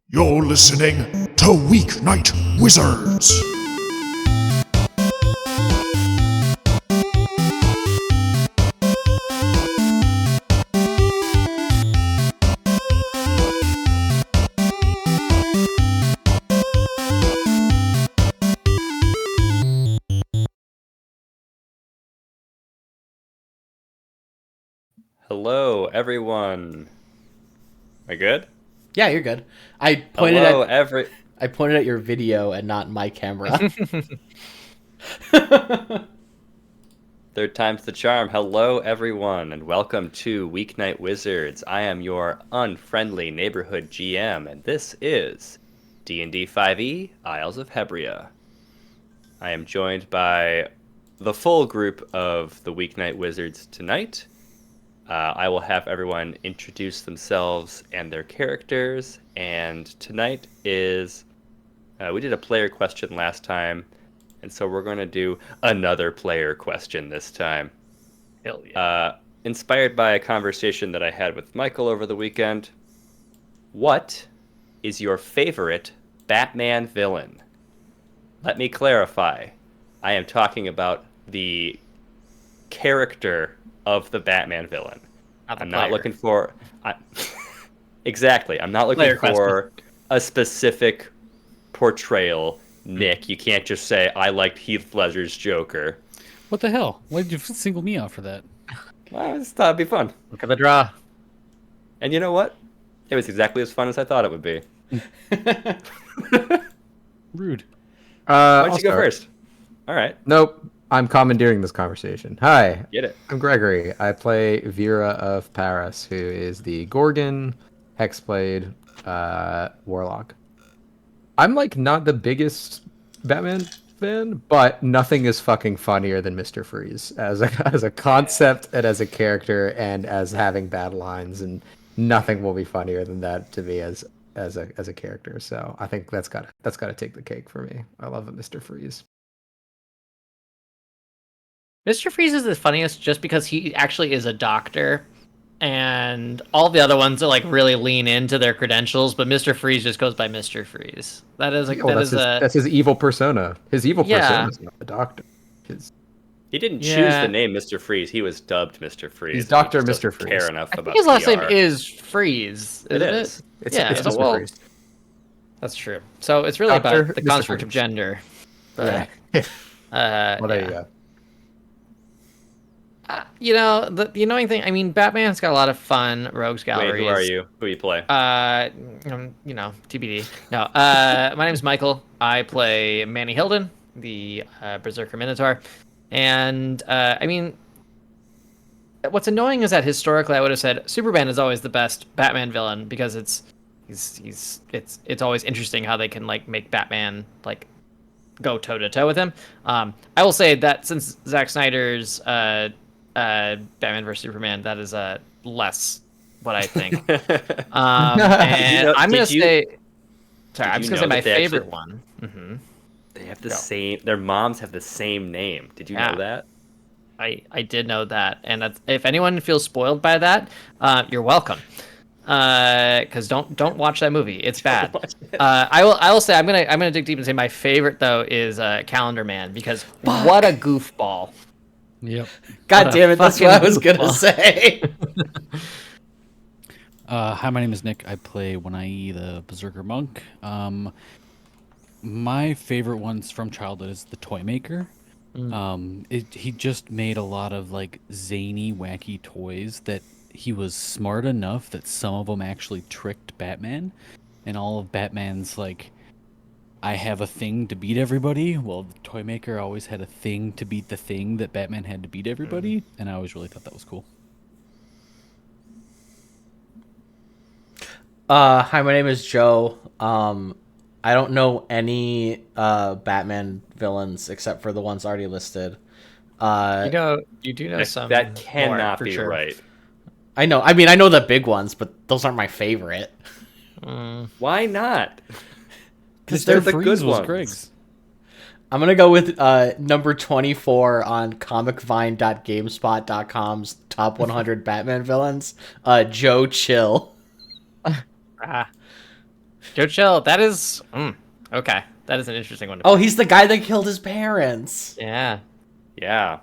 You're listening to Weeknight Wizards. Hello, everyone. Am I good? Yeah, you're good. I pointed at your video and not my camera. Third time's the charm. Hello, everyone, and welcome to Weeknight Wizards. I am your unfriendly neighborhood GM, and this is D&D 5e, Isles of Hebria. I am joined by the full group of the Weeknight Wizards tonight. I will have everyone introduce themselves and their characters, and tonight is... we did a player question last time, and so we're going to do another player question this time. Hell yeah. Inspired by a conversation that I had with Michael over the weekend. What is your favorite Batman villain? Let me clarify. I am talking about the character of the Batman villain. I'm not looking for... Exactly. I'm not looking for a specific portrayal. Nick, you can't just say, I liked Heath Ledger's Joker. What the hell? Why did you single me out for that? I just thought it'd be fun. Look at the draw. And you know what? It was exactly as fun as I thought it would be. Rude. Why don't you go first? All right. Nope. I'm commandeering this conversation. Hi. Get it. I'm Gregory. I play Vera of Paris, who is the Gorgon, Hexblade, Warlock. I'm like not the biggest Batman fan, but nothing is fucking funnier than Mr. Freeze as a concept and as a character and as having bad lines, and nothing will be funnier than that to me as a character. So I think that's gotta take the cake for me. I love Mr. Freeze. Mr. Freeze is the funniest just because he actually is a doctor, and all the other ones are like really lean into their credentials, but Mr. Freeze just goes by Mr. Freeze. That is like that's his evil persona. His evil persona is not the doctor. He didn't choose the name Mr. Freeze. He was dubbed Mr. Freeze. He's Dr. He just Mr. Freeze. Care enough about his last PR. name is Freeze. It is. It's Mr. Freeze. That's true. So it's really Dr. about the Mr. construct Freeze. of gender. Yeah. Well, there you go. You know, the annoying thing, I mean, Batman's got a lot of fun rogues galleries. Wait, who are you? Who you play? You know, TBD. No, my name's Michael. I play Manny Hilden, the Berserker Minotaur. And, I mean, what's annoying is that historically I would have said Superman is always the best Batman villain because it's always interesting how they can, like, make Batman, like, go toe-to-toe with him. I will say that since Zack Snyder's Batman vs Superman, that is less what I think. And I'm gonna say, sorry, I'm just gonna say my favorite one. Mm-hmm. They have the same. Their moms have the same name. Did you know that? I did know that, and if anyone feels spoiled by that, you're welcome. Because don't watch that movie. It's bad. I will say I'm gonna dig deep and say my favorite though is Calendar Man because what a goofball. Yep. God damn it, that's what I was gonna say. Hi, my name is Nick. I play Weeknight, the Berserker Monk. My favorite ones from childhood is the Toy Maker. He just made a lot of like zany, wacky toys that he was smart enough that some of them actually tricked Batman, and all of Batman's like, I have a thing to beat everybody. Well, the Toy Maker always had a thing to beat the thing that Batman had to beat everybody, and I always really thought that was cool. Hi, my name is Joe. I don't know any Batman villains except for the ones already listed. You do know some. That cannot for be sure. right. I know. I mean, I know the big ones, but those aren't my favorite. Why not? Because they're the Freeze good was ones. Greg's. I'm gonna go with number 24 on comicvine.gamespot.com's top 100 Batman villains. Joe Chill. Joe Chill. That is okay. That is an interesting one. Oh, he's the guy that killed his parents. Yeah. Yeah.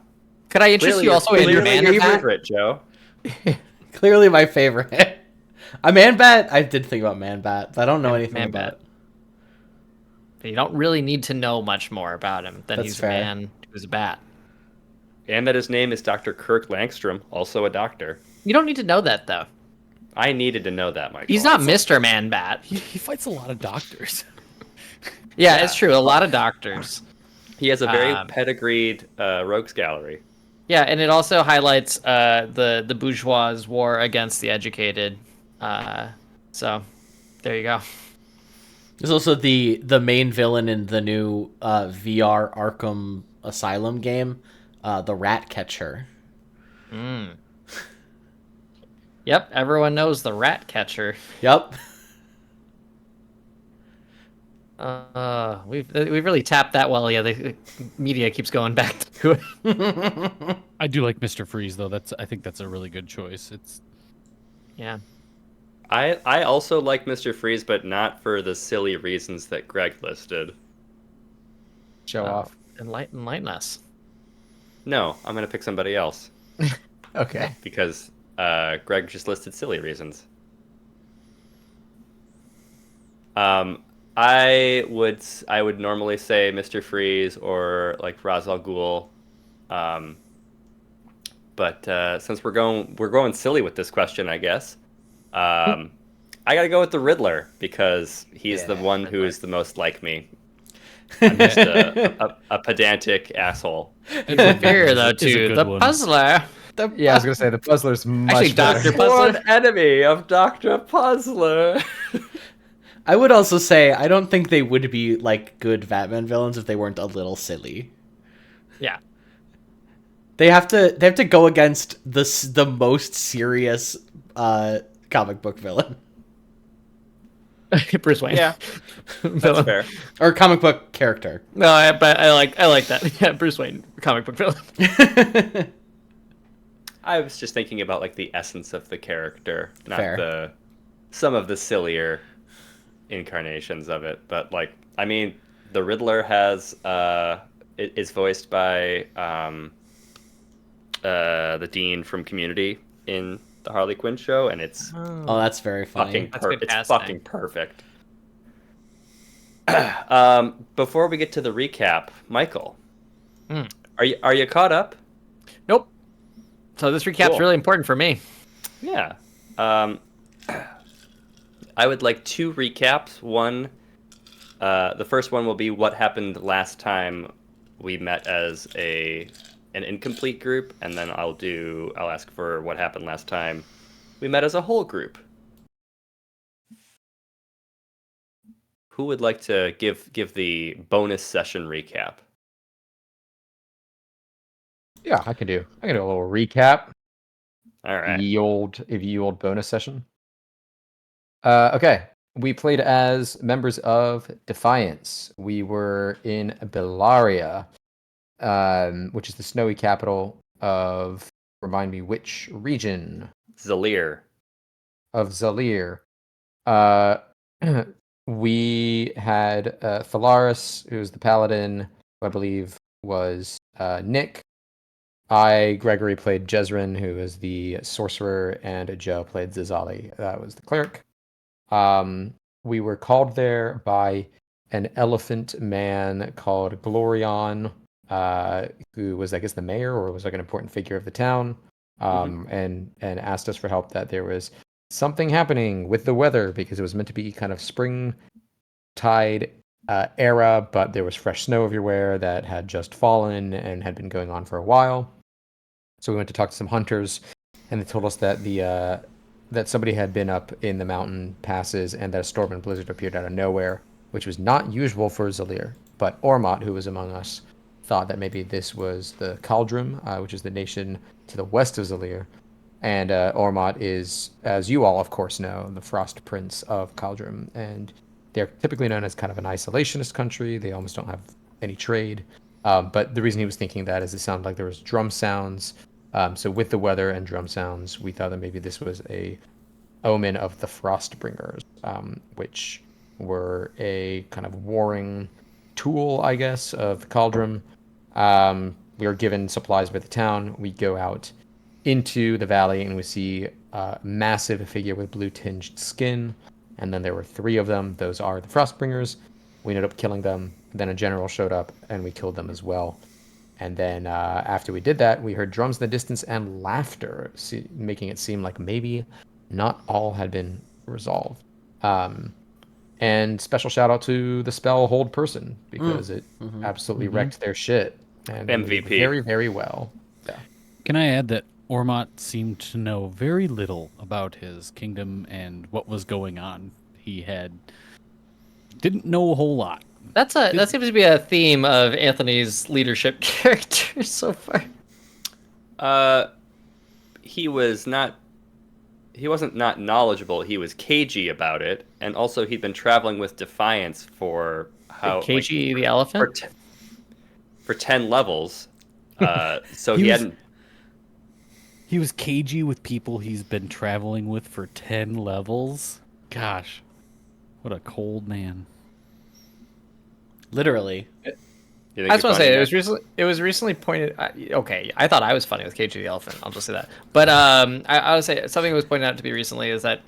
Could I interest you also in your Man Bat? favorite, Joe. Clearly my favorite. A Man Bat. I did think about Man Bat, but I don't know anything Man about Bat. it. You don't really need to know much more about him than That's he's fair. a man who's a bat. And that his name is Dr. Kirk Langstrom, also a doctor. You don't need to know that though. I needed to know that, Michael. He's not Mr. Man Bat. He fights a lot of doctors. Yeah, it's true. A lot of doctors. He has a very pedigreed rogues gallery. Yeah, and it also highlights the bourgeois' war against the educated. So, there you go. There's also the main villain in the new VR Arkham Asylum game, the Rat Catcher. Yep, everyone knows the Rat Catcher. Yep. We've really tapped that well. Yeah, the media keeps going back to it. I do like Mr. Freeze though. I think that's a really good choice. Yeah. I also like Mr. Freeze, but not for the silly reasons that Greg listed. Show off. Enlighten us. No, I'm going to pick somebody else. Okay. Because Greg just listed silly reasons. I would normally say Mr. Freeze or like Ra's al Ghul. But since we're going silly with this question, I guess. I gotta go with the Riddler because he's the one who is the most like me. I'm just a pedantic asshole. Inferior though to the one. Puzzler. Yeah, I was gonna say the Puzzler's much Actually, better. Dr. Puzzler. One enemy of Dr. Puzzler. I would also say I don't think they would be like good Batman villains if they weren't a little silly. Yeah. They have to go against the most serious comic book villain Bruce Wayne. Yeah, that's fair. or comic book character. No, but I like that. Yeah, Bruce Wayne, comic book villain. I was just thinking about like the essence of the character, not Fair. some of the sillier incarnations of it. But like, I mean, the Riddler is voiced by the Dean from Community in the Harley Quinn show, and it's Oh, that's very funny. good it's casting. fucking perfect. Before we get to the recap, Michael, are you caught up? Nope. So this recap's Cool. really important for me. Yeah. I would like 2 recaps. One, the first one will be what happened last time we met as an incomplete group, and then I'll ask for what happened last time we met as a whole group. Who would like to give the bonus session recap? Yeah, I can do a little recap. All right. The old bonus session. Okay. We played as members of Defiance. We were in Bellaria, which is the snowy capital of, remind me, which region? Zalir. Of Zalir. We had Thalaris, who was the paladin, who I believe was Nick. Gregory, played Jezrin, who is the sorcerer, and Joe played Zizali. That was the cleric. We were called there by an elephant man called Glorion, who was, I guess, the mayor or was like an important figure of the town, and asked us for help that there was something happening with the weather because it was meant to be kind of spring tide era, but there was fresh snow everywhere that had just fallen and had been going on for a while. So we went to talk to some hunters, and they told us that that somebody had been up in the mountain passes and that a storm and blizzard appeared out of nowhere, which was not usual for Zalir. But Ormot, who was among us, thought that maybe this was the Caldrum, which is the nation to the west of Zalir. And Ormot is, as you all of course know, the Frost Prince of Caldrum. And they're typically known as kind of an isolationist country. They almost don't have any trade. But the reason he was thinking that is it sounded like there was drum sounds So with the weather and drum sounds, we thought that maybe this was a omen of the Frostbringers, which were a kind of warring tool, I guess, of the Cauldron. We are given supplies by the town. We go out into the valley and we see a massive figure with blue tinged skin. And then there were 3 of them. Those are the Frostbringers. We ended up killing them. Then a general showed up and we killed them as well. And then after we did that, we heard drums in the distance and laughter, making it seem like maybe not all had been resolved. And special shout out to the spell hold person because it absolutely wrecked their shit and MVP. very, very well. Yeah. Can I add that Ormot seemed to know very little about his kingdom and what was going on. He didn't know a whole lot. That seems to be a theme of Anthony's leadership characters so far. He wasn't not knowledgeable. He was cagey about it, and also he'd been traveling with Defiance for Cagey the elephant for 10 levels. So He he was- hadn't. He was cagey with people he's been traveling with for 10 levels. Gosh, what a cold man. Literally. You think I just you're want to funny, say Nick? it was recently pointed. Okay, I thought I was funny with Cagey the elephant. I'll just say that. But I would say something that was pointed out to me recently is that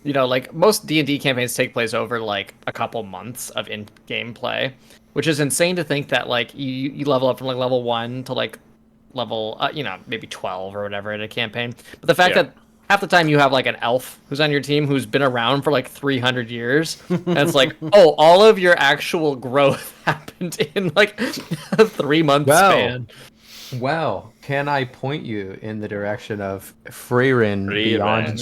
like most D&D campaigns take place over like a couple months of in-game play, which is insane to think that like you level up from like level 1 to like level maybe 12 or whatever in a campaign. But the fact Yeah. that half the time you have like an elf who's on your team who's been around for like 300 years, and it's like, oh, all of your actual growth happened in like a 3-month span. Well, can I point you in the direction of Freyrin Beyond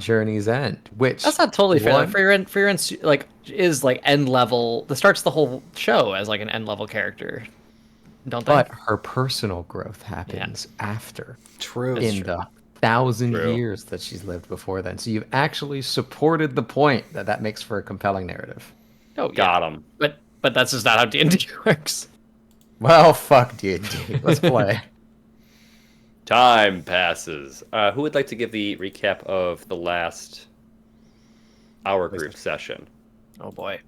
Journey's End? Which That's not totally fair. one- Like, Freyrin like is like end level. That starts the whole show as like an end level character, don't they? But her personal growth happens after. True. In the 1,000 True. years that she's lived before then. So you've actually supported the point that makes for a compelling narrative. Oh, yeah. Got him. But that's just not how D&D works. Well, fuck D&D. Let's play. Time passes. Who would like to give the recap of the last hour group session? Oh boy.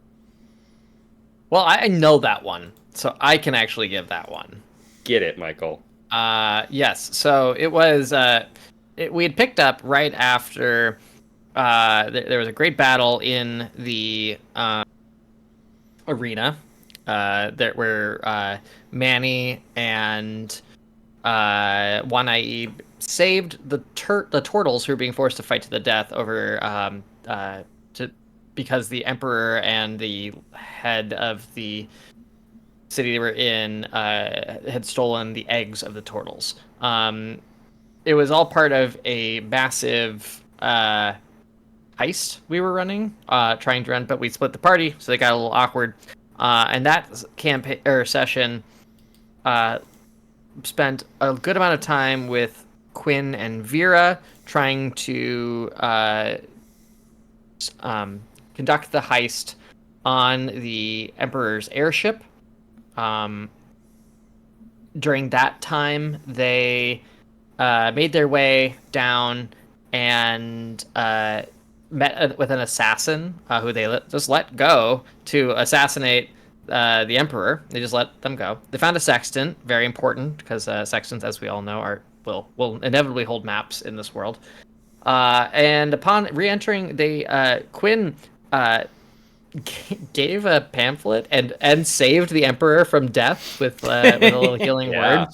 Well, I know that one, so I can actually give that one. Get it, Michael. Yes. So it was. We had picked up right after. There was a great battle in the arena. Where Manny and One-Eye saved the turtles who were being forced to fight to the death over because the emperor and the head of the city they were in had stolen the eggs of the turtles. It was all part of a massive heist we were running, trying to run, but we split the party, so they got a little awkward. And that campaign or session spent a good amount of time with Quinn and Vera trying to conduct the heist on the Emperor's airship. During that time, they made their way down and met with an assassin who they just let go to assassinate the Emperor. They just let them go. They found a sextant, very important because sextants, as we all know, will inevitably hold maps in this world. And upon re-entering, Quinn gave a pamphlet and saved the Emperor from death with a little healing Yeah. word.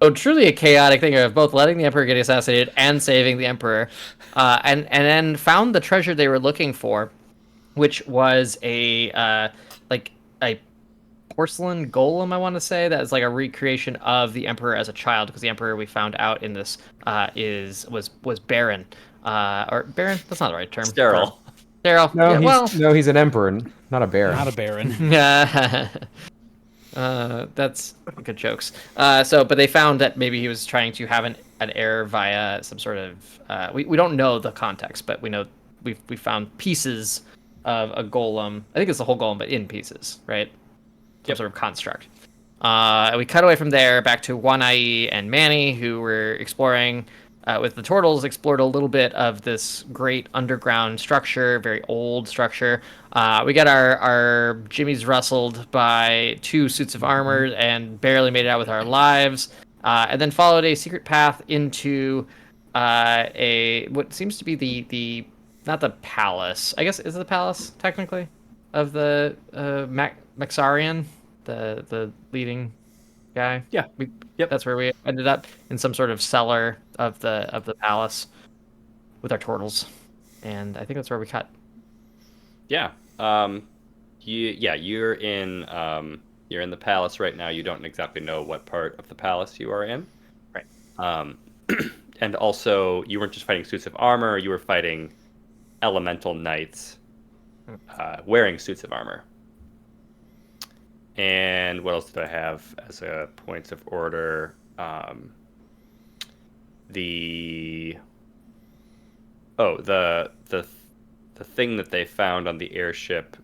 So truly a chaotic thing of both letting the Emperor get assassinated and saving the Emperor, and then found the treasure they were looking for, which was a porcelain golem, I want to say, that is like a recreation of the Emperor as a child, because the Emperor we found out in this was barren, or barren. That's not the right term. Sterile. Sterile. No, Yeah, he's an emperor, not a baron. Not a baron. That's good jokes. But they found that maybe he was trying to have an heir via some sort of. We don't know the context, but we know we found pieces of a golem. I think it's the whole golem, but in pieces, right? Some sort of construct. We cut away from there back to Wanai and Manny, who were exploring with the turtles, explored a little bit of this great underground structure, very old structure. We got our jimmies rustled by 2 suits of armor and barely made it out with our lives, and then followed a secret path into a what seems to be the not the palace. I guess is it the palace technically of the Maxarian, the leading guy. Yeah. Yep. That's where we ended up, in some sort of cellar of the palace with our turtles, and I think that's where we cut. Yeah. You're in the palace right now. You don't exactly know what part of the palace you are in. Right. And also, you weren't just fighting suits of armor. You were fighting elemental knights wearing suits of armor. And what else did I have as a points of order? The thing that they found on the airship.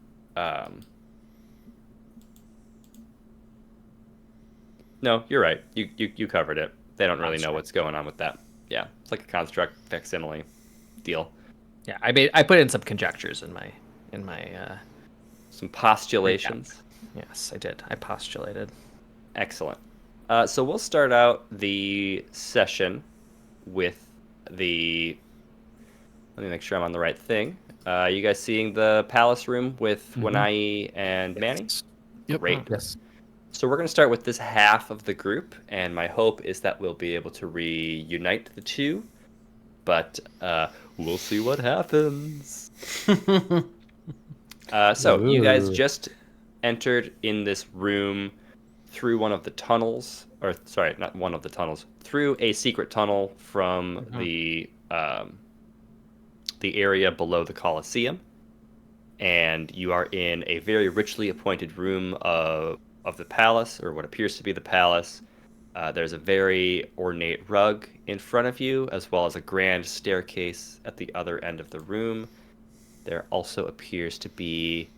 No, you're right. You covered it. They don't really know what's going on with that. Yeah, it's like a construct facsimile deal. Yeah, I put in some conjectures in my Some postulations. Yes, I did. I postulated. Excellent. So we'll start out the session with the. Let me make sure I'm on the right thing. You guys seeing the palace room with Wanai and Manny? Yep. Great. Yes. So we're going to start with this half of the group, and my hope is that we'll be able to reunite the two, but we'll see what happens. So you guys just entered in this room through one of the tunnels, or sorry, not one of the tunnels, through a secret tunnel from the area below the Colosseum, and you are in a very richly appointed room of the palace, or what appears to be the palace. There's a very ornate rug in front of you, as well as a grand staircase at the other end of the room. There also appears to be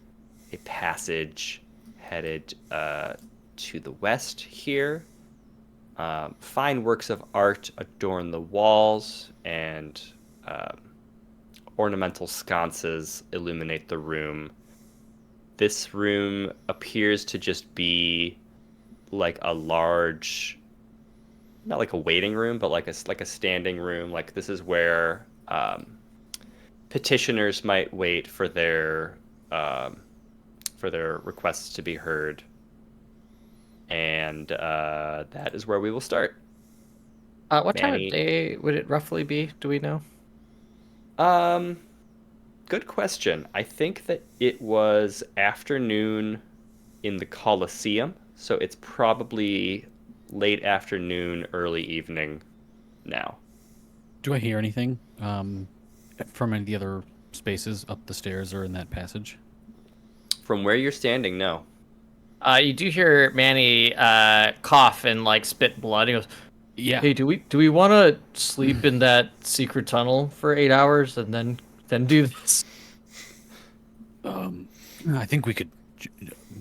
a passage headed to the west here. Fine works of art adorn the walls, and ornamental sconces illuminate the room. This room appears to just be like a large, not like a waiting room, but like a standing room. Like this is where petitioners might wait for their requests to be heard, and that is where we will start. What time Manny. of day would it roughly be? Do we know? Good question. I think that it was afternoon in the Colosseum, so it's probably late afternoon, early evening now. Do I hear anything from any of the other spaces up the stairs or in that passage? From where you're standing, no. You do hear Manny cough and like spit blood. He goes, Yeah. "Hey, do we want to sleep in that secret tunnel for 8 hours and then do this?" I think we could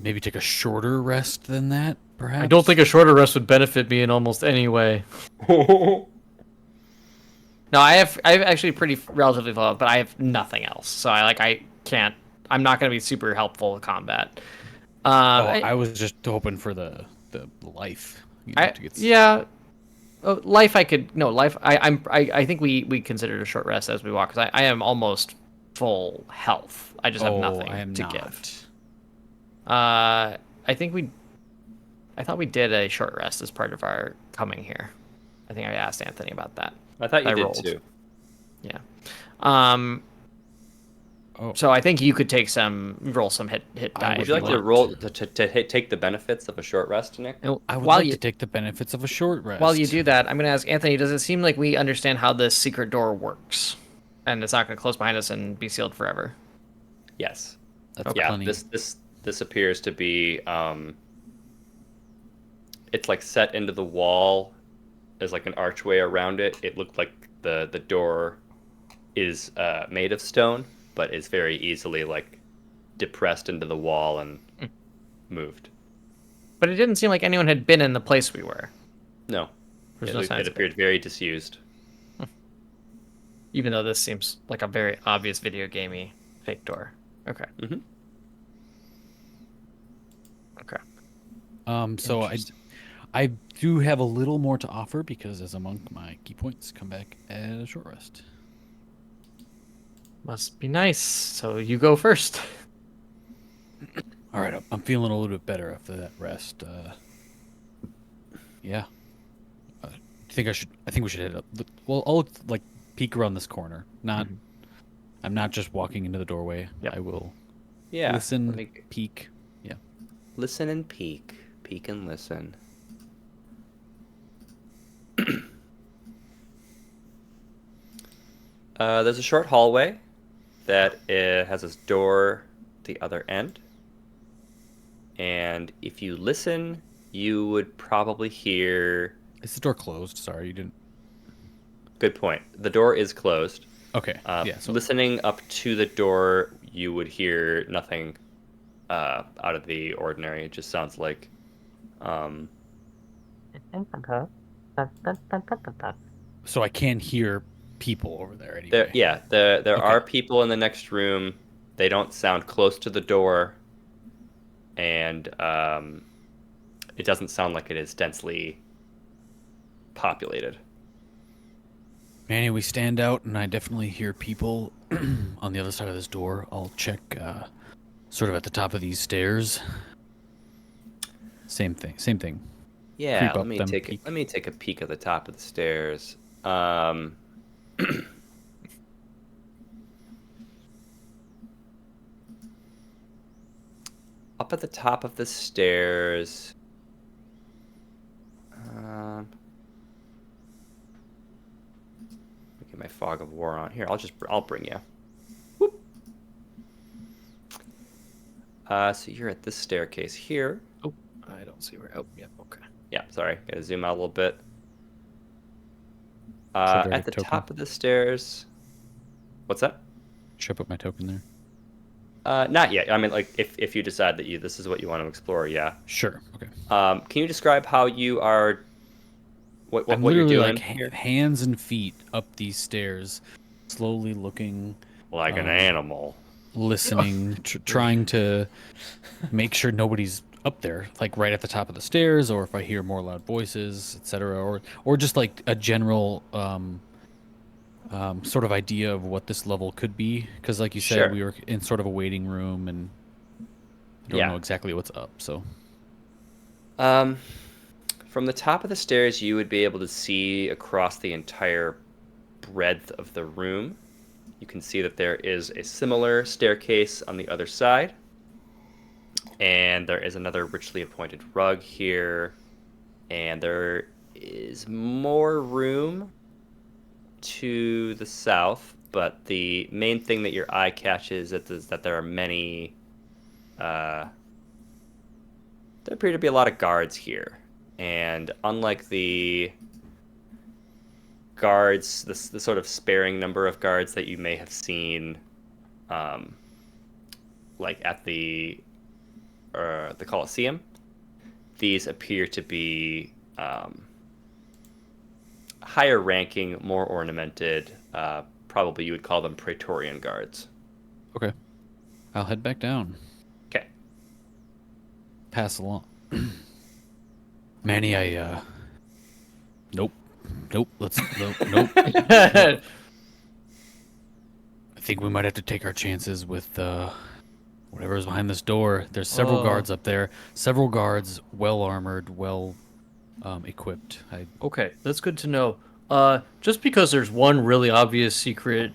maybe take a shorter rest than that, perhaps. I don't think a shorter rest would benefit me in almost any way. No, I have actually pretty relatively low, but I have nothing else. So I can't. I'm not going to be super helpful with combat. I was just hoping for the life. Yeah. Life I could no life I think we considered a short rest as we walk, because I am almost full health. I just have nothing to give. I thought we did a short rest as part of our coming here. I think I asked Anthony about that. I thought you did rolled. too. Yeah. So I think you could roll some hit die. Would you like to roll to take the benefits of a short rest, Nick? I would like to take the benefits of a short rest. While you do that, I'm going to ask Anthony, does it seem like we understand how this secret door works? And it's not going to close behind us and be sealed forever? Yes. That's Yeah, plenty. this appears to be it's like set into the wall. There's like an archway around it. It looked like the door is made of stone, but is very easily like depressed into the wall and moved. But it didn't seem like anyone had been in the place we were. No, There's it, no it signs of appeared very disused. Even though this seems like a very obvious video gamey fake door. Okay. Mm-hmm. Okay. So I do have a little more to offer because as a monk, my key points come back as a short rest. Must be nice. So you go first. All right, I'm feeling a little bit better after that rest. Yeah. I think we should head up. Well, I'll like peek around this corner. Not. I'm not just walking into the doorway. Yep. I will Yeah. listen, peek. Yeah. Listen and peek. Peek and listen. There's a short hallway that has a door at the other end. And if you listen, you would probably hear... Is the door closed? Sorry, you didn't... Good point. The door is closed. Okay, yeah. So Listening up to the door, you would hear nothing out of the ordinary. It just sounds like... So I can hear people over there anyway. There are people in the next room. They don't sound close to the door. And it doesn't sound like it is densely populated. Manny, we stand out, and I definitely hear people on the other side of this door. I'll check sort of at the top of these stairs. Same thing. Yeah, Creep let up me them, take peek. let me take a peek at the top of the stairs. Up at the top of the stairs. Get my fog of war on here. I'll bring you. Whoop. So you're at this staircase here. Oh, I don't see where. Oh, yeah. Okay. Yeah, sorry. Gotta zoom out a little bit. Should I At the token? top of the stairs. What's that? Should I put my token there? Not yet. I mean, like, if you decide that this is what you want to explore, yeah. Sure. Okay. Can you describe how you are? What I'm you're literally doing like here? hands and feet up these stairs, slowly looking, Like an animal. listening, trying to make sure nobody's up there, like right at the top of the stairs, or if I hear more loud voices, etc., or just like a general sort of idea of what this level could be. Because, like you said, Sure. we were in sort of a waiting room, and I don't Yeah. know exactly what's up. So, From the top of the stairs, you would be able to see across the entire breadth of the room. You can see that there is a similar staircase on the other side. And there is another richly appointed rug here. And there is more room to the south. But the main thing that your eye catches is that there are many... there appear to be a lot of guards here. And unlike the guards, the sort of sparing number of guards that you may have seen, like at the Colosseum, these appear to be higher ranking, more ornamented. Probably you would call them Praetorian guards. okay, I'll head back down. Okay. Pass along. Manny, nope. Nope. Nope. I think we might have to take our chances with whatever's behind this door. There's several guards up there. Several guards, well armored, well equipped. Okay, that's good to know. Just because there's one really obvious secret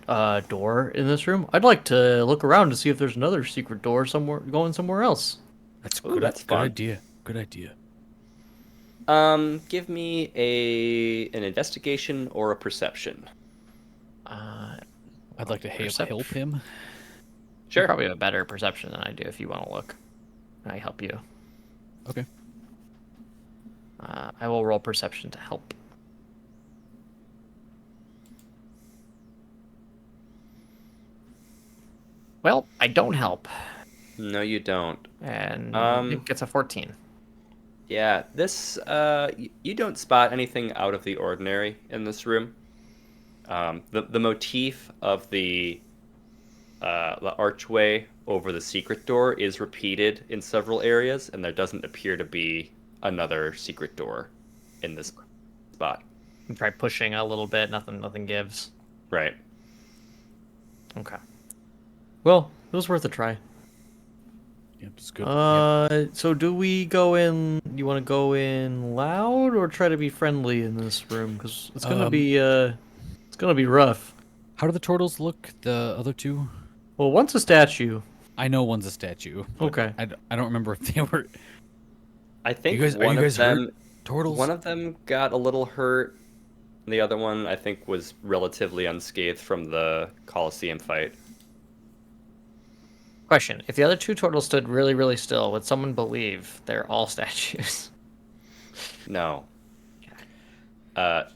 door in this room, I'd like to look around to see if there's another secret door going somewhere else. That's Ooh, good. that's good fun. idea. Good idea. Give me an investigation or a perception. I'd like to help him. You probably have a better perception than I do if you want to look. I help you. Okay. I will roll perception to help. Well, I don't help. No, you don't. And Um, Nick gets a 14. Yeah, this you don't spot anything out of the ordinary in this room. The motif of the archway over the secret door is repeated in several areas, and there doesn't appear to be another secret door in this spot. Try pushing a little bit. Nothing gives. Right. Okay. Well, it was worth a try. Yep, it's good. So do we go in? You want to go in loud or try to be friendly in this room? Because it's gonna be rough. How do the turtles look? The other two? Well, one's a statue. I know one's a statue. but Okay. I don't remember if they were. I think Are you one of guys them hurt? Turtles? one of them got a little hurt. The other one, I think, was relatively unscathed from the Colosseum fight. Question: if the other two turtles stood really, really still, would someone believe they're all statues? No. The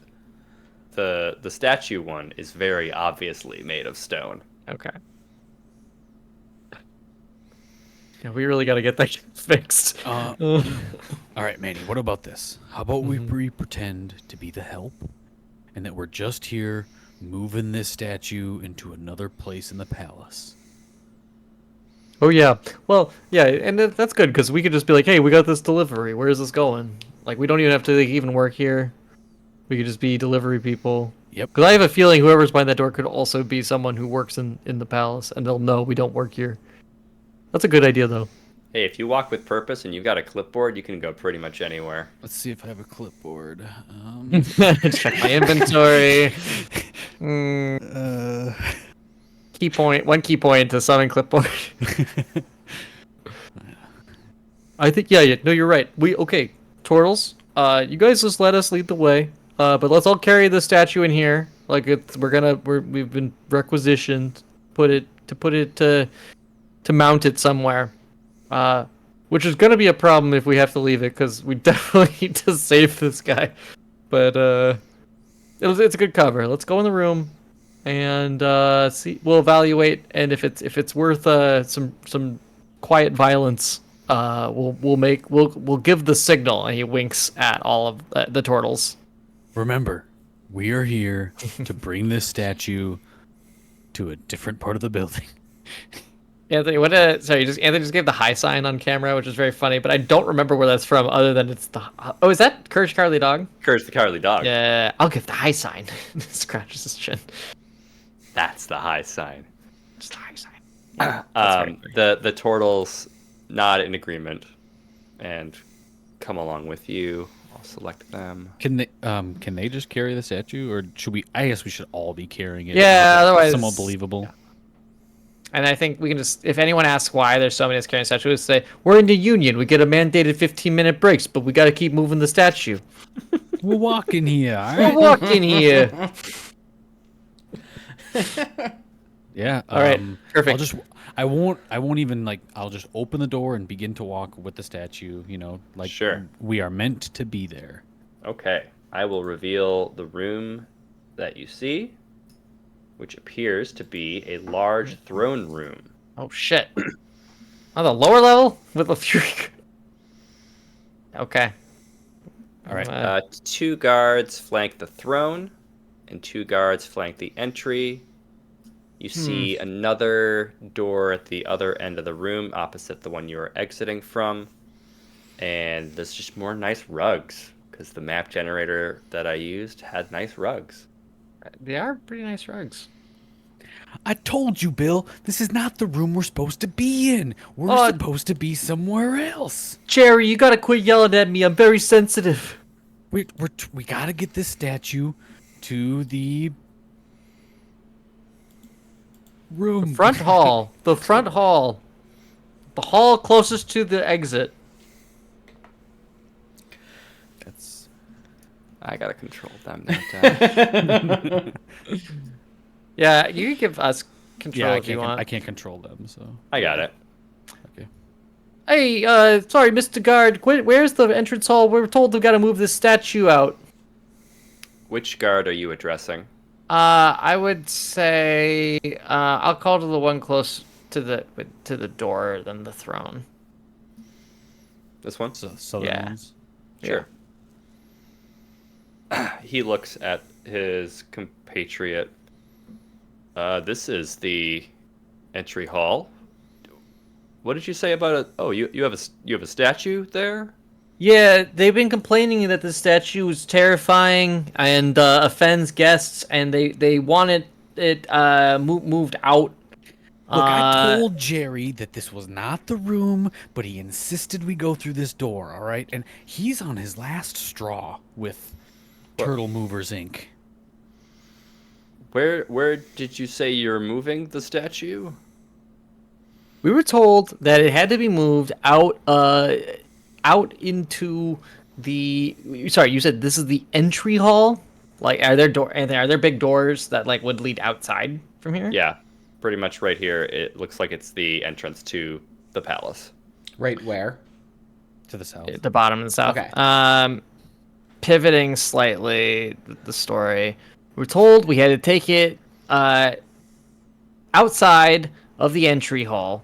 statue one is very obviously made of stone. Okay. Yeah, we really got to get that fixed. All right, Manny. What about this? How about we pretend to be the help, and that we're just here moving this statue into another place in the palace. Oh yeah. Well, yeah, and that's good because we could just be like, "Hey, we got this delivery. Where is this going?" Like, we don't even have to even work here. We could just be delivery people. Yep. Because I have a feeling whoever's behind that door could also be someone who works in the palace, and they'll know we don't work here. That's a good idea, though. Hey, if you walk with purpose and you've got a clipboard, you can go pretty much anywhere. Let's see if I have a clipboard. Check my inventory. One key point to summon clipboard. I think yeah, no, you're right. Okay, turtles. You guys just let us lead the way. But let's all carry the statue in here. Like we've been requisitioned to mount it somewhere. Which is gonna be a problem if we have to leave it because we definitely need to save this guy. But it's a good cover. Let's go in the room and see. We'll evaluate, and if it's worth some quiet violence, we'll give the signal. And he winks at all of the turtles. Remember, we are here to bring this statue to a different part of the building. Anthony, Anthony just gave the high sign on camera, which is very funny, but I don't remember where that's from other than it's the... Oh, is that Courage the Cowardly Dog? Courage the Cowardly Dog. Yeah, I'll give the high sign. Scratches his chin. That's the high sign. Just the high sign. Yeah, The turtles nod in agreement and come along with you. I'll select them. Can they just carry the statue, or should we? I guess we should all be carrying it. Yeah, otherwise somewhat believable. Yeah. And I think we can just, if anyone asks why there's so many carrying statues, say we're in the union. We get a mandated 15-minute breaks, but we got to keep moving the statue. We're walking here. All right. We're walking here. Yeah. All right. Perfect. I won't even I'll just open the door and begin to walk with the statue. Sure. We are meant to be there. Okay. I will reveal the room that you see, which appears to be a large throne room. Oh shit. On the lower level with a few. Okay. All right. 2 guards flank the throne, and 2 guards flank the entry. You see another door at the other end of the room, opposite the one you are exiting from. And there's just more nice rugs, because the map generator that I used had nice rugs. They are pretty nice rugs. I told you, Bill. This is not the room we're supposed to be in. We're supposed to be somewhere else. Jerry, you gotta quit yelling at me. I'm very sensitive. We gotta get this statue to the room. Front hall. The front hall. The hall closest to the exit. I gotta control them, don't I? Yeah, you can give us control if you want. I can't control them, so. I got it. Okay. Hey, sorry, Mr. Guard. Where's the entrance hall? We're told we've got to move this statue out. Which guard are you addressing? I would say I'll call to the one close to the door than the throne. This one? So Yeah. ones. Sure. He looks at his compatriot. This is the entry hall. What did you say about it? Oh, you have a statue there? Yeah, they've been complaining that the statue is terrifying and offends guests, and they want it moved out. Look, I told Jerry that this was not the room, but he insisted we go through this door, all right? And he's on his last straw with Turtle Movers Inc. Where did you say you're moving the statue? We were told that it had to be moved out into the. Sorry, you said this is the entry hall. Like, are there big doors that like would lead outside from here? Yeah, pretty much right here. It looks like it's the entrance to the palace. Right where? To the south. At the bottom and south. Okay. Pivoting slightly the story, we're told we had to take it outside of the entry hall,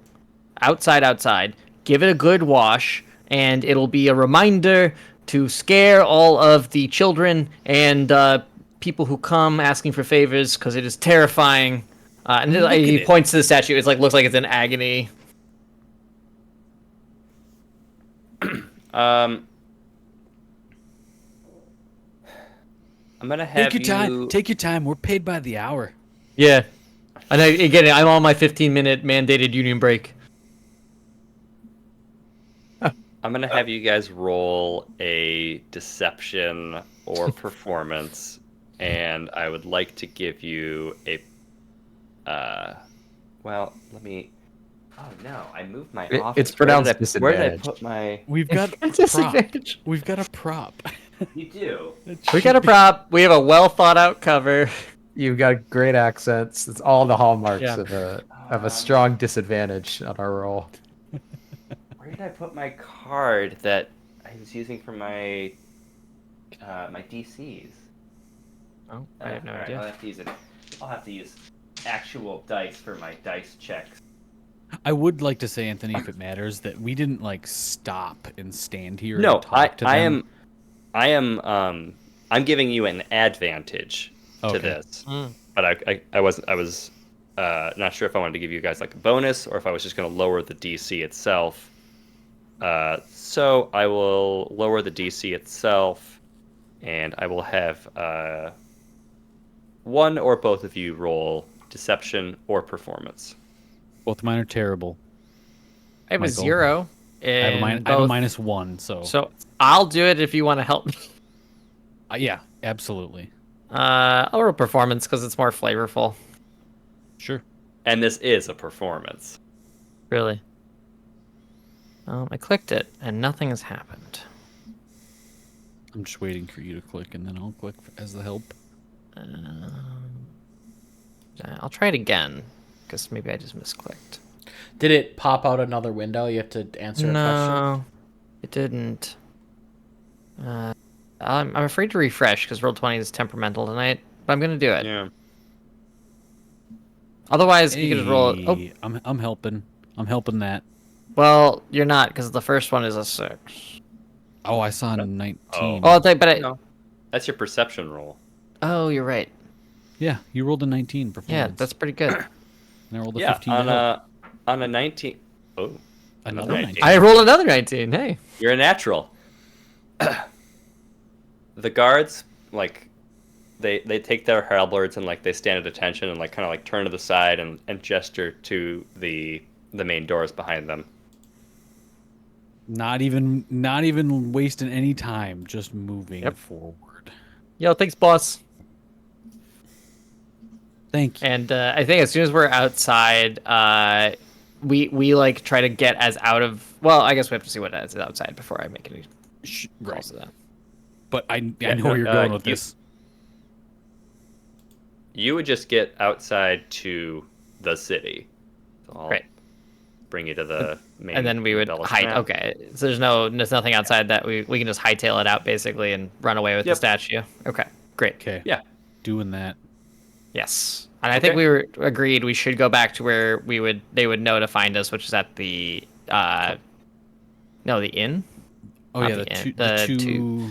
outside, give it a good wash, and it'll be a reminder to scare all of the children and people who come asking for favors, because it is terrifying. And he points to the statue. It's like looks like it's in agony. I'm gonna have Take your time. Take your time. We're paid by the hour. Yeah, and again, I'm on my 15-minute mandated union break. I'm gonna have you guys roll a deception or performance, and I would like to give you a. Well, let me. Oh no! I moved my office. It's pronounced Where did I disadvantage. put my? We've got a prop. Disadvantage. We've got a prop. You do. We got a prop. We have a well thought out cover. You've got great accents. It's all the hallmarks Yeah. of a strong disadvantage on our roll. Where did I put my card that I was using for my my DCs? Oh, I have no Alright, idea. I'll have to use actual dice for my dice checks. I would like to say, Anthony, if it matters, that we didn't like stop and stand here No, and talk to them. I'm giving you an advantage to Okay. this, but I was not sure if I wanted to give you guys like a bonus or if I was just going to lower the DC itself. So I will lower the DC itself, and I will have one or both of you roll deception or performance. Both mine are terrible. I have a Michael. 0. I have a -1, so So I'll do it if you want to help me. Yeah, absolutely. I'll roll performance because it's more flavorful. Sure. And this is a performance. Really. I clicked it and nothing has happened. I'm just waiting for you to click, and then I'll click as the help. I'll try it again because maybe I just misclicked. Did it pop out another window? You have to answer a question. No, it didn't. I'm afraid to refresh because Roll20 is temperamental tonight, but I'm gonna do it. Yeah. Otherwise, you can just roll it. Oh, Hey, I'm helping. I'm helping that. well, you're not because the first one is a 6. Oh, I saw a 19. Oh. Oh, but I. No. That's your perception roll. Oh, you're right. Yeah, you rolled a 19 performance. Yeah, that's pretty good. And I rolled a Yeah, 15 to help. on a 19. Oh, Another 19. I rolled another 19. Hey. you're a natural. The guards, like, they take their halberds and like they stand at attention and like kind of like turn to the side and gesture to the main doors behind them. Not even wasting any time, just moving forward. Yo, thanks, boss. Thank you. And I think as soon as we're outside, we like try to get as out of. Well, I guess we have to see what is outside before I make any calls to that. But I know where you're going with this. You would just get outside to the city. So I'll Right. bring you to the main. And then we would embellished hide. map. Okay, so there's nothing outside that we can just hightail it out basically and run away with the Yep. statue. Okay, great. Okay. Yeah. Doing that. Yes, and I think Okay. we were agreed we should go back to where they would know to find us, which is at the the inn. Oh Not yeah, the the ant, two, the two.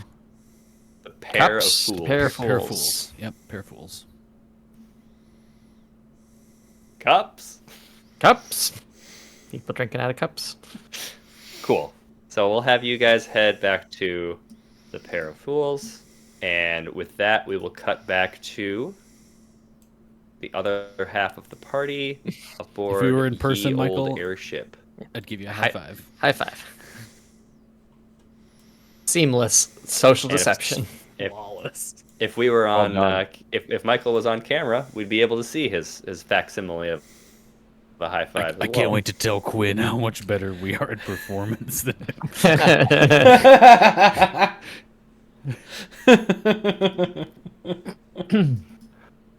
The pair Cups, of fools. pair of pair of fools. fools. Yep, pair of fools. Cups. Cups. People drinking out of cups. Cool. So we'll have you guys head back to the pair of fools, and with that, we will cut back to the other half of the party aboard were in person, ye old Michael, airship. I'd give you a high five. High five. Seamless social And deception. Flawless. If we were on, done. if Michael was on camera, we'd be able to see his facsimile of the high five. I can't wait to tell Quinn how much better we are at performance than him.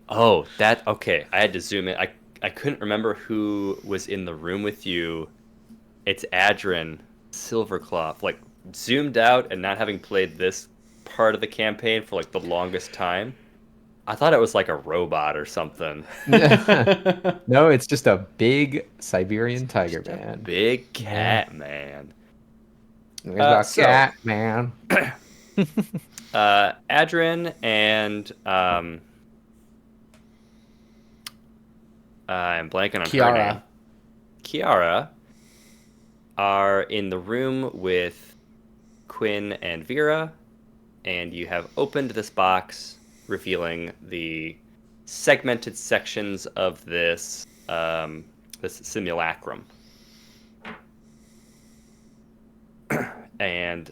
Oh, that okay. I had to zoom in. I couldn't remember who was in the room with you. It's Adrin Silvercloth. Like zoomed out and not having played this part of the campaign for like the longest time. I thought it was like a robot or something. No, it's just a big Siberian tiger Just a man. big cat man. He's a so- cat man. Adrin and I'm blanking on her Kiara. name. Kiara are in the room with Quinn and Vera, and you have opened this box, revealing the segmented sections of this this simulacrum. And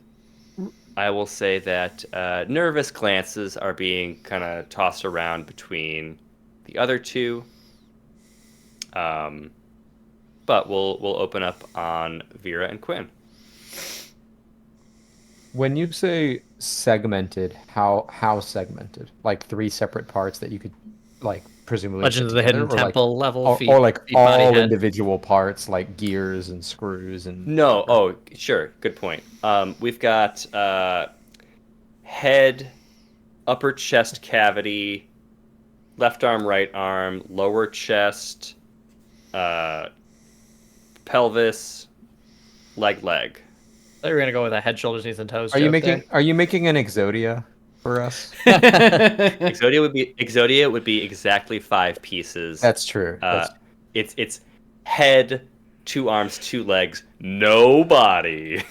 I will say that nervous glances are being kind of tossed around between the other two. But we'll open up on Vera and Quinn. When you say segmented, how segmented? Like 3 separate parts that you could like presumably Legend put of the Hidden together, or like, Temple level or, feet, or like feet, body, all head. individual parts like gears and screws and No, oh sure, good point. We've got head, upper chest cavity, left arm, right arm, lower chest, pelvis, leg. I thought you were gonna go with a head, shoulders, knees, and toes. Are you joke making there. are you making an Exodia for us? Exodia would be exactly 5 pieces. That's true. It's head, 2 arms, 2 legs, no body.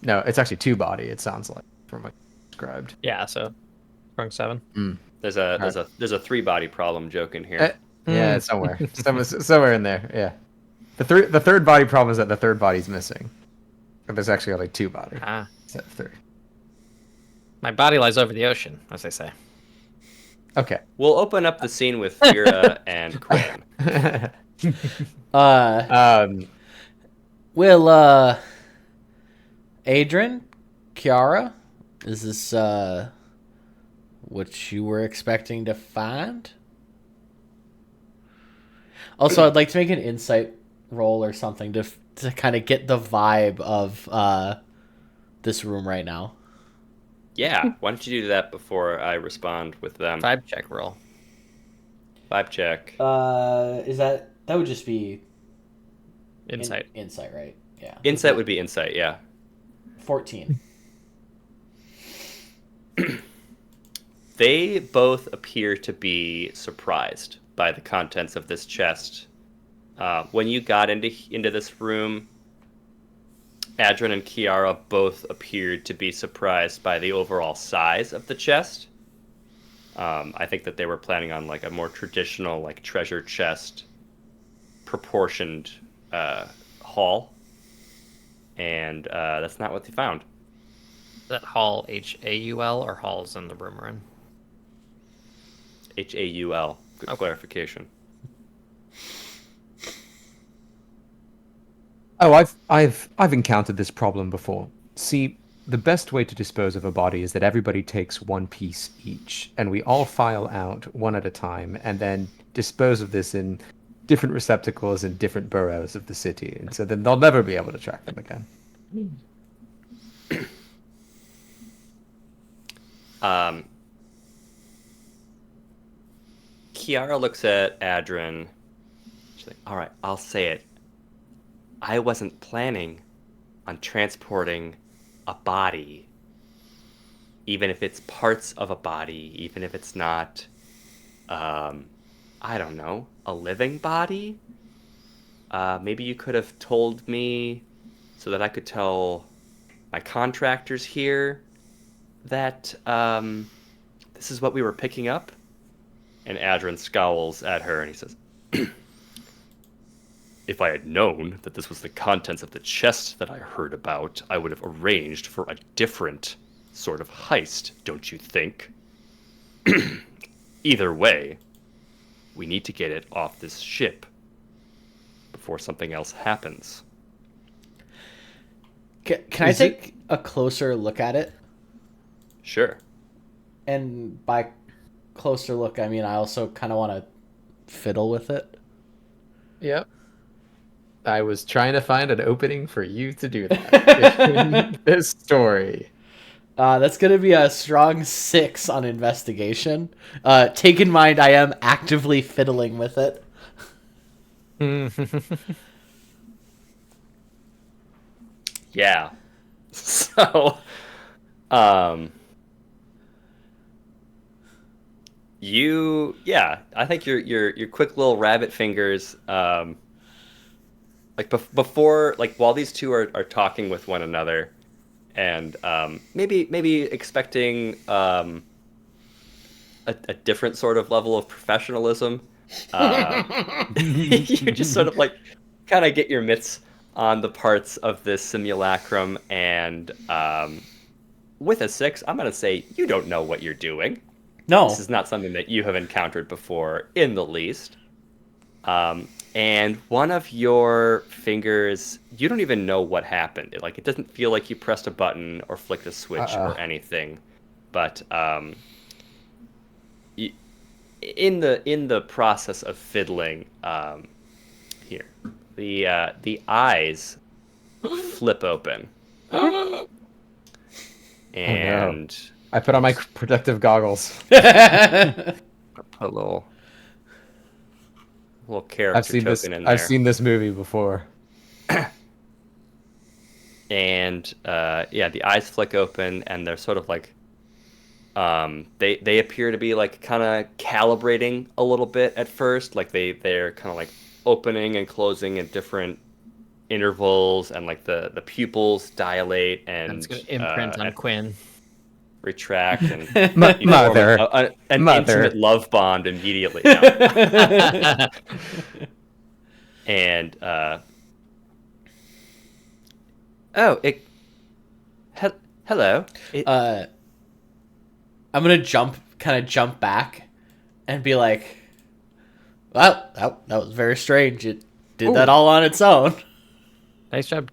No, it's actually 2 body, it sounds like, from what you described. Yeah, so sprung 7. There's a 3 body problem joke in here. Yeah, it's somewhere in there. Yeah, the third body problem is that the third body's missing. But there's actually only 2 body instead of 3. My body lies over the ocean, as they say. Okay. We'll open up the scene with Vera and Quinn. Will Adrian, Kiara, is this what you were expecting to find? Also, I'd like to make an insight roll or something to kind of get the vibe of this room right now. Yeah, why don't you do that before I respond with them? Vibe check roll. Vibe check. Is that would just be Insight. Insight, right? Yeah. Insight would be insight, yeah. 14. They both appear to be surprised by the contents of this chest. When you got into this room, Adrin and Kiara both appeared to be surprised by the overall size of the chest. I think that they were planning on like a more traditional like treasure chest proportioned haul, and that's not what they found. Is that Hall HAUL or Halls in the room we're in? HAUL. Good clarification. Oh, I've encountered this problem before. See, the best way to dispose of a body is that everybody takes 1 piece each, and we all file out one at a time, and then dispose of this in different receptacles in different boroughs of the city, and so then they'll never be able to track them again. Kiara looks at Adrin. She's like, "All right, I'll say it. I wasn't planning on transporting a body, even if it's parts of a body, even if it's not, I don't know, a living body. Maybe you could have told me so that I could tell my contractors here that this is what we were picking up. And Adrian scowls at her and he says, if I had known that this was the contents of the chest that I heard about, I would have arranged for a different sort of heist, don't you think? Either way, we need to get it off this ship before something else happens. Can I take a closer look at it? Sure. And by closer look, I mean I also kind of want to fiddle with it. Yep. I was trying to find an opening for you to do that in this story. That's going to be a strong 6 on investigation. Take in mind, I am actively fiddling with it. Yeah. So, I think your quick little rabbit fingers, like before, like while these two are talking with one another, and maybe expecting a different sort of level of professionalism, you just sort of like kind of get your mitts on the parts of this simulacrum, and with a 6, I'm gonna say you don't know what you're doing. No. This is not something that you have encountered before in the least. And one of your fingers, you don't even know what happened. It doesn't feel like you pressed a button or flicked a switch or anything. But in the process of fiddling, here, the eyes flip open. And I put on my protective goggles. a little character I've seen token this. in there. I've seen this movie before. And the eyes flick open, and they're sort of like, they appear to be like kind of calibrating a little bit at first. Like they're kind of like opening and closing at different intervals, and like the pupils dilate and It's gonna imprint on Quinn. retract, and you Mother, form an Mother. intimate love bond immediately. No. And hello. I'm gonna jump back, and be like, "Well, that was very strange. It did that all on its own." Nice job.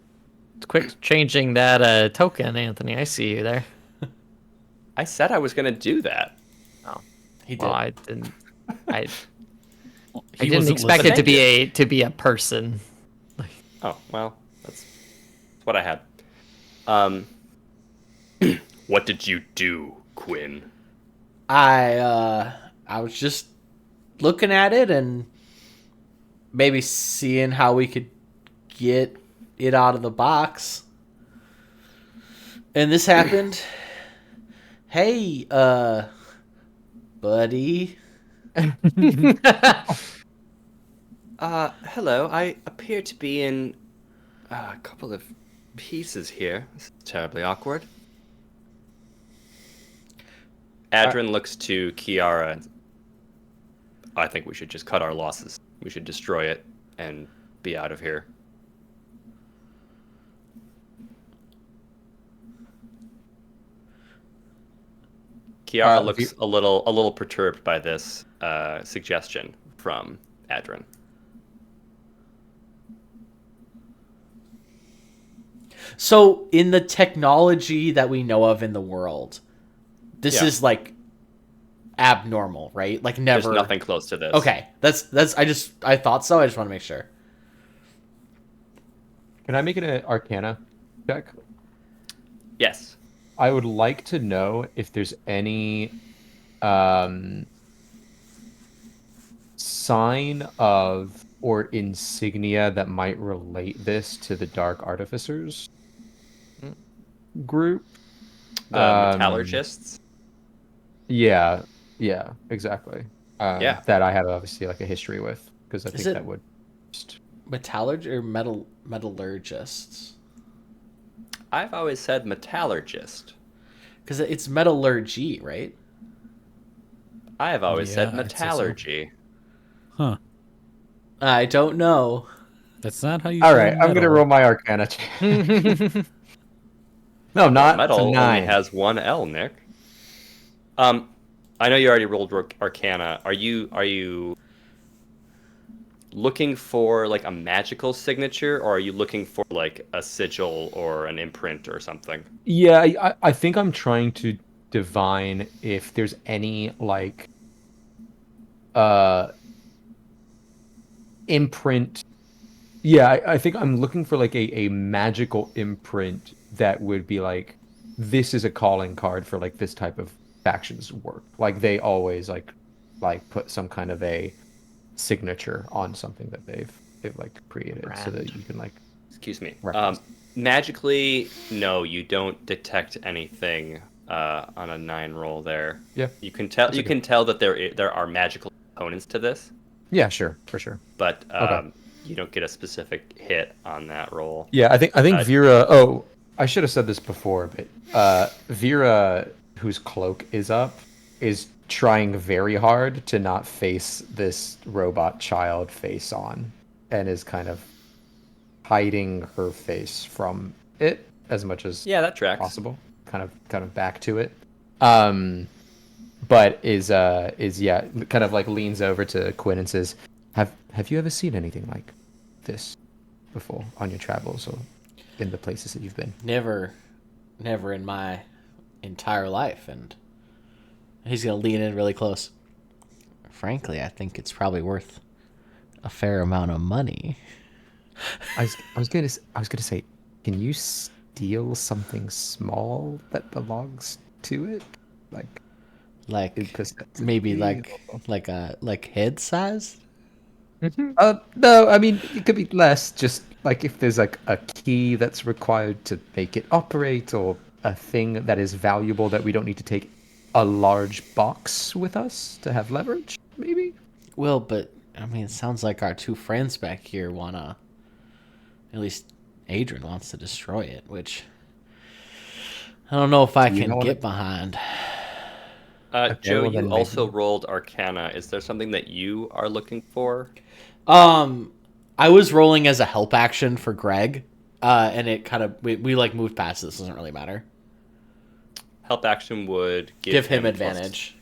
Quick changing that token, Anthony. I see you there. I said I was gonna do that. Oh, He did. well, I didn't. I He didn't wasn't expect it to be a person. Oh well, that's what I had. What did you do, Quinn? I was just looking at it and maybe seeing how we could get it out of the box. And this happened. Hey, buddy. Hello. I appear to be in a couple of pieces here. This is terribly awkward. Adrian looks to Kiara, and I think we should just cut our losses. We should destroy it and be out of here. Kiara looks a little perturbed by this suggestion from Adrian. So, in the technology that we know of in the world, this is like abnormal, right? Like never. There's nothing close to this. Okay, that's. I thought so. I just want to make sure. Can I make an Arcana check? Yes. I would like to know if there's any sign of or insignia that might relate this to the Dark Artificers. group. The metallurgists. Yeah, yeah, exactly. Yeah. That I have obviously like a history with because I Is think it- that would. Just... Metallurg or metallurgists? I've always said metallurgist. Because it's metallurgy, right? I have always said Yeah, I'd say so. metallurgy. Huh. I don't know. That's not how you All say right, I'm gonna metal. roll my Arcana check. No, I'm Well, not. metal It's a only 9. has one L, Nick. I know you already rolled Arcana. Are you looking for like a magical signature, or are you looking for like a sigil or an imprint or something? Yeah, I think I'm trying to divine if there's any like uh imprint. Yeah, I think I'm looking for like a magical imprint that would be like this is a calling card for like this type of factions work. Like they always like put some kind of a signature on something that they've like created so that Brand. you can like Excuse me. reference. Magically, no, you don't detect anything on a 9 roll there. Yeah. You can tell. That's You okay. can tell that there are magical components to this, Yeah, sure, for sure. but Okay. you don't get a specific hit on that roll. Yeah, I think Uh, Vera. Oh, I should have said this before, but Vera, whose cloak is up, is trying very hard to not face this robot child face on, and is kind of hiding her face from it as much as Yeah, that tracks. possible. Kind of back to it. But is yeah, kind of like leans over to Quinn and says, "Have you ever seen anything like this before on your travels or in the places that you've been?" Never in my entire life. And he's going to lean in really close. Frankly, I think it's probably worth a fair amount of money. I was gonna say, can you steal something small that belongs to it, Like because maybe like head size? no, I mean it could be less. Just like if there's like a key that's required to make it operate, or a thing that is valuable that we don't need to take a large box with us to have leverage, maybe. Well, but I mean, it sounds like our two friends back here wanna. At least Adrian wants to destroy it, which I don't know if I you can don't get wanna- behind. Joe, well, then you maybe- also rolled Arcana. Is there something that you are looking for? I was rolling as a help action for Greg, and it kind of we like moved past this. Doesn't really matter. Help action would Give him plus advantage,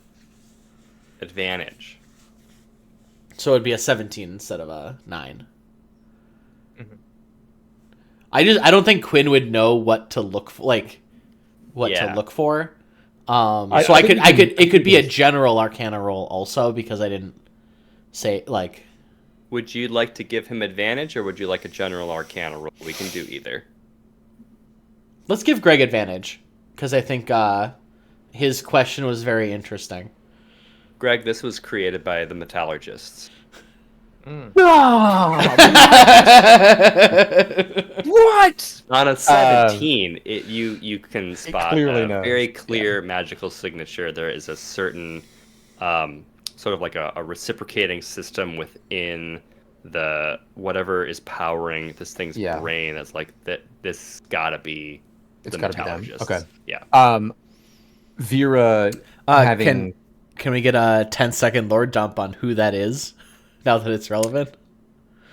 advantage. so it'd be a 17 instead of a 9. I don't think Quinn would know what to look for, Yeah. to look for. So I I think could you it could be a can- general Arcana roll also because I didn't say like. Would you like to give him advantage, or would you like a general Arcana roll? We can do either. Let's give Greg advantage because I think his question was very interesting. Greg, this was created by the metallurgists. What? On a 17, you can spot clearly a knows. very clear magical signature. There is a certain sort of like a reciprocating system within the whatever is powering this thing's Yeah. brain. That's like that. This gotta be It's the gotta be them. metallurgists. Okay. Yeah. Vera having Can we get a 10-second lore dump on who that is now that it's relevant?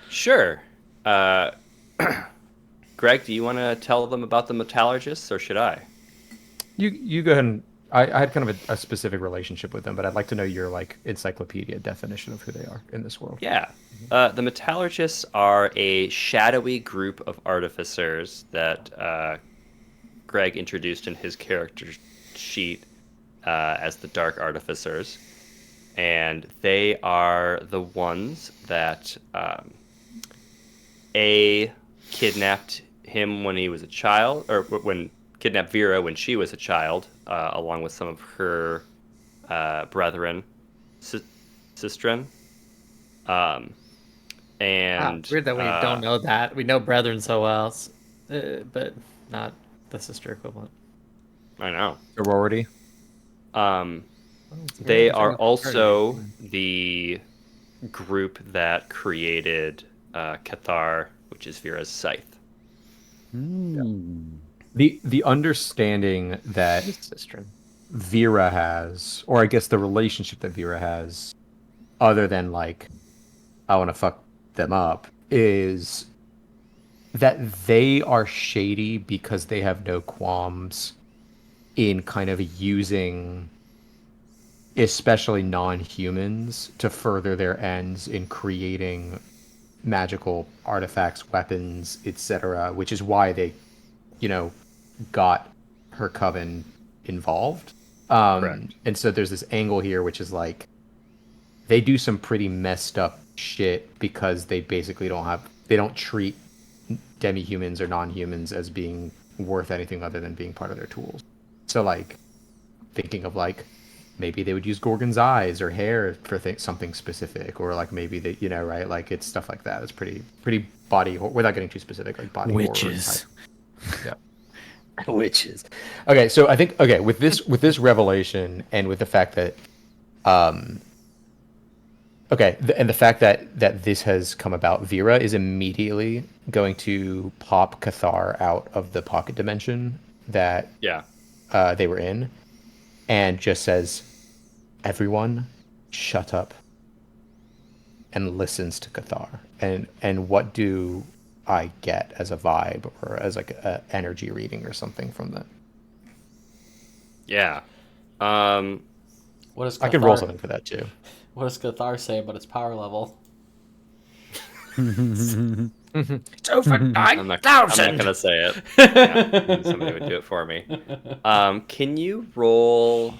Sure. Greg, do you want to tell them about the metallurgists, or should I? you go ahead and I had kind of a specific relationship with them, but I'd like to know your like encyclopedia definition of who they are in this world. Yeah. The metallurgists are a shadowy group of artificers that Greg introduced in his character sheet as the Dark Artificers. And they are the ones that kidnapped him when he was a child, or when kidnapped Vera when she was a child, along with some of her brethren, sistren. And Weird that we don't know that. We know brethren so well, but not the sister equivalent. I know. Sorority. They are also the group that created Cathar, which is Vera's scythe. The understanding that Sister. Vera has, or I guess the relationship that Vera has, other than like, I want to fuck them up, is that they are shady because they have no qualms in kind of using especially non-humans to further their ends in creating magical artifacts, weapons, etc., which is why they, got her coven involved. Correct. And so there's this angle here, which is like they do some pretty messed up shit because they basically they don't treat demi-humans or non-humans as being worth anything other than being part of their tools. So like thinking of like maybe they would use Gorgon's eyes or hair for something specific, or like maybe they, right? Like it's stuff like that. It's pretty body without getting too specific, like body Witches. horror type. Yeah. Witches. Okay, so I think with this revelation and with the fact that and the fact that this has come about, Vera is immediately going to pop Cathar out of the pocket dimension that they were in, and just says, "Everyone, shut up," and listens to Cathar. And what do I get as a vibe or as like a energy reading or something from that? Yeah. What does I can roll something for that too. What does Cathar say about its power level? It's over I'm not 9,000. gonna say it. Yeah, somebody would do it for me. Can you roll?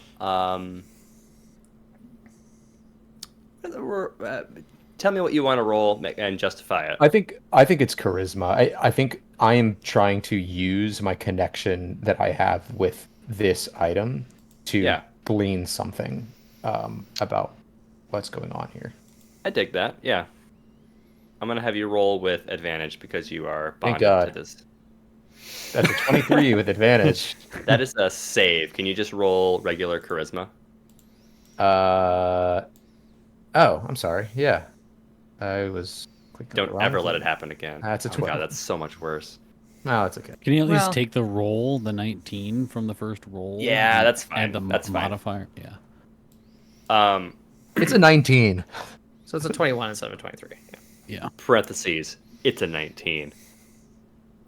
Tell me what you want to roll and justify it. I think it's charisma. I think I am trying to use my connection that I have with this item to glean something about what's going on here. I dig that. Yeah. I'm gonna have you roll with advantage because you are Thank bonded God. to this. That's a 23 with advantage. That is a save. Can you just roll regular charisma? Oh, I'm sorry. Yeah. I was clicking Don't ever let it happen again. That's a Oh 12. God, that's so much worse. No, it's okay. Can you at least take the roll, the 19 from the first roll? Yeah, and that's fine. Add the That's fine. modifier. Yeah. It's a 19. So it's a 21 instead of a 23. Yeah. Parentheses. It's a 19.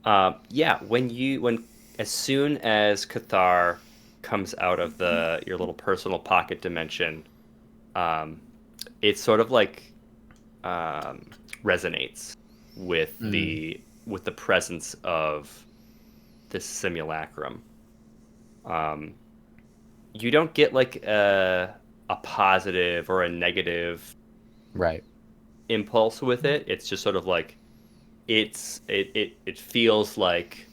When as soon as Cathar comes out of your little personal pocket dimension, it sort of like resonates with the presence of this simulacrum. You don't get like a positive or a negative impulse with it. It's just sort of like it feels like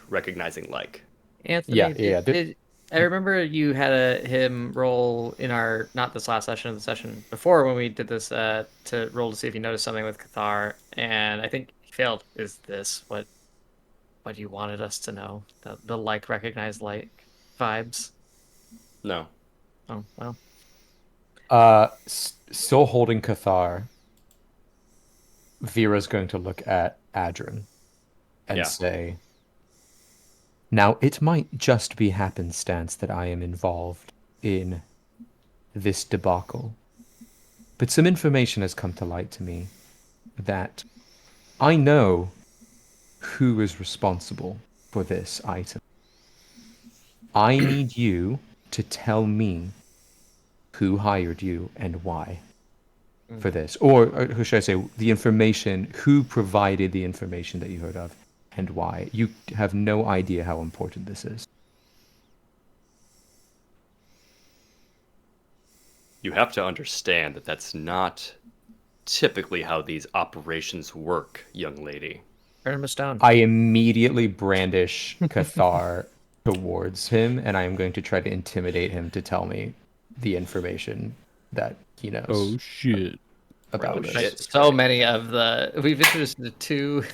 recognizing like. Anthony, I remember you had him roll in our, not this last session, the session before when we did this, to roll to see if you noticed something with Cathar, and I think he failed. Is this what you wanted us to know? The like recognize like vibes? No. Oh, well. Still holding Cathar, Vera's going to look at Adrin and say, "Now, it might just be happenstance that I am involved in this debacle, but some information has come to light to me that I know who is responsible for this item. I need you to tell me who hired you and why for this. Or who should I say, the information, who provided the information that you heard of and why. You have no idea how important this is." You have to understand that that's not typically how these operations work, young lady. Turn him a stone. I immediately brandish Cathar towards him, and I am going to try to intimidate him to tell me the information that he knows. Oh shit! About this. So many of we've introduced the two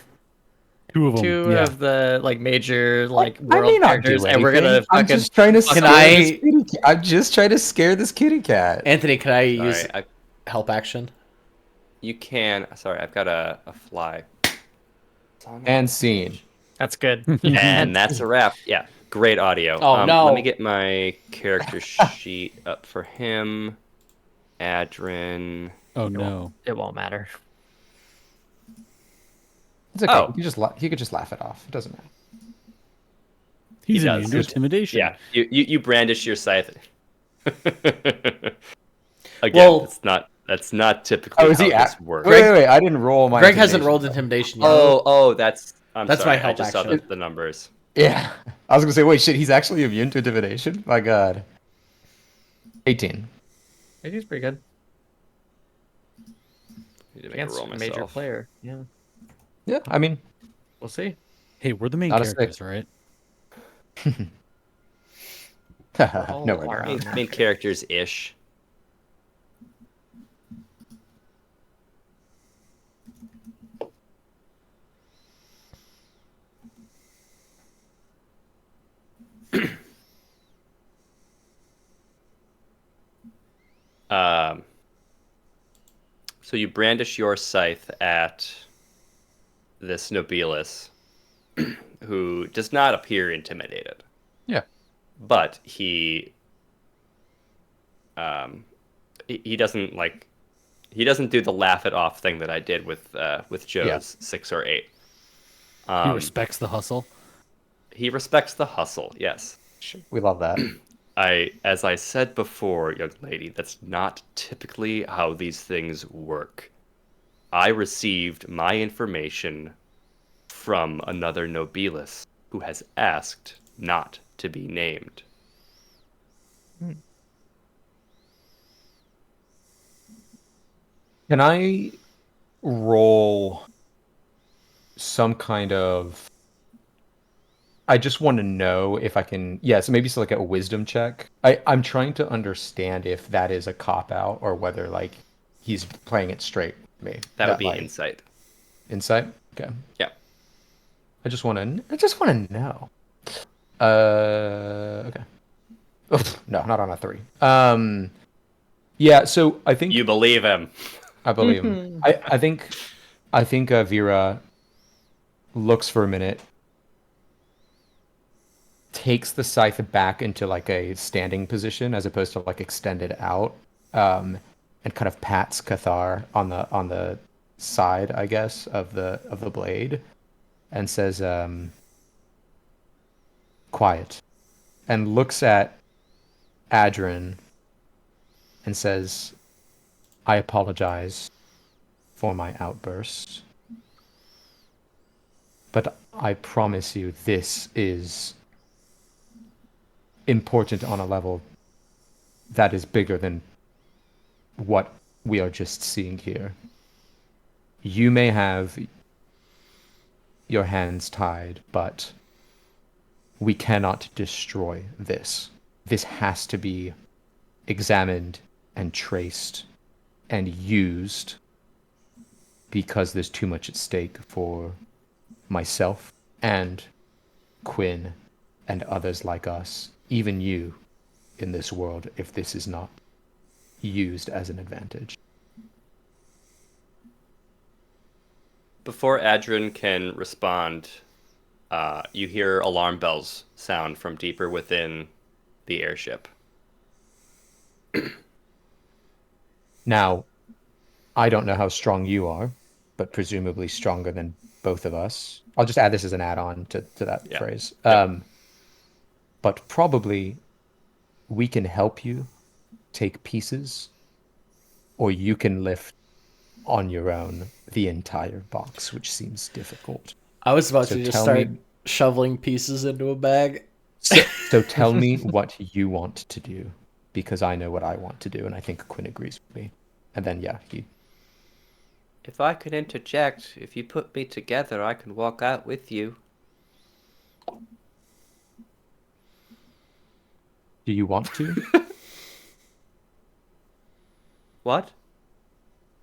Two of them. two yeah. of the like major like I world may not characters, do and we're gonna anything. I'm fucking. just trying to Can scare I- this kitty cat. I'm just trying to scare this kitty cat. Anthony, can I use Sorry, help action? you can. Sorry, I've got a fly. And scene. That's good. And that's a wrap. Yeah, great audio. Oh, no. Let me get my character sheet up for him. Adrin. Oh no. It won't matter. It's okay. Oh. You could just laugh it off. It doesn't matter. He's does. immune to intimidation. Yeah, you brandish your scythe. Again, Well- that's not typically Oh, is how he this at? works. Wait. I didn't roll my. Greg hasn't intimidation. rolled intimidation yet. Oh, that's That's sorry. my help I just saw action. the numbers. Yeah. I was gonna say, wait, shit. He's actually immune to intimidation. My God. 18. He's pretty good Need to make against a roll a major myself. player. Yeah, Yeah. I mean, we'll see. Hey, we're the main Not a characters, right? no, we're are not. on Main characters ish. So you brandish your scythe at this nobilis, who does not appear intimidated, Yeah. but he doesn't he doesn't do the laugh it off thing that I did with Joe's 6 or 8. He respects the hustle. He respects the hustle. Yes. We love that. As I said before, young lady, that's not typically how these things work. I received my information from another nobilis who has asked not to be named. Can I roll some kind of? I just want to know if I can. Yeah, so maybe it's like a wisdom check. I'm trying to understand if that is a cop out or whether like he's playing it straight with me. That would be like, insight. insight. Okay. Yeah. I just want to know. Okay. Oof, no, not on a 3. Yeah. So I think You believe him. I believe him. I think Vera looks for a minute, takes the scythe back into like a standing position as opposed to like extended out, and kind of pats Cathar on the side, I guess, of the blade, and says, "Quiet," and looks at Adrin and says, "I apologize for my outburst, but I promise you this is important on a level that is bigger than what we are just seeing here. You may have your hands tied, but we cannot destroy this. This has to be examined and traced and used because there's too much at stake for myself and Quinn and others like us, even you, in this world, if this is not used as an advantage." Before Adrin can respond, you hear alarm bells sound from deeper within the airship. Now, I don't know how strong you are, but presumably stronger than both of us. I'll just add this as an add-on to that Yeah. phrase. But probably we can help you take pieces, or you can lift on your own the entire box, which seems difficult. I was about So to just tell start me- shoveling pieces into a bag. So tell me what you want to do, because I know what I want to do, and I think Quinn agrees with me. And then, yeah, he... If I could interject, if you put me together, I can walk out with you. Do you want to? What?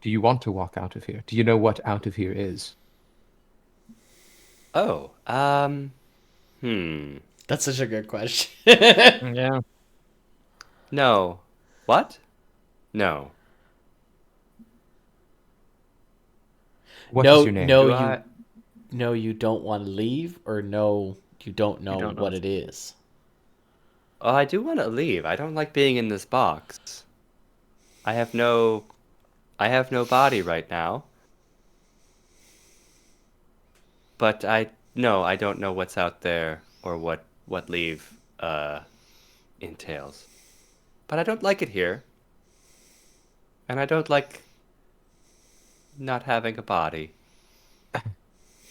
Do you want to walk out of here? Do you know what out of here is? Oh, hmm. That's such a good question. Yeah. No. What? No. What is no, your name? no, Do you I? no, you don't want to leave, or no, you don't You know don't know. what it is. Oh, I do want to leave. I don't like being in this box. I have no I have no body right now. But I no, I don't know what's out there or what leave entails. But I don't like it here. And I don't like not having a body.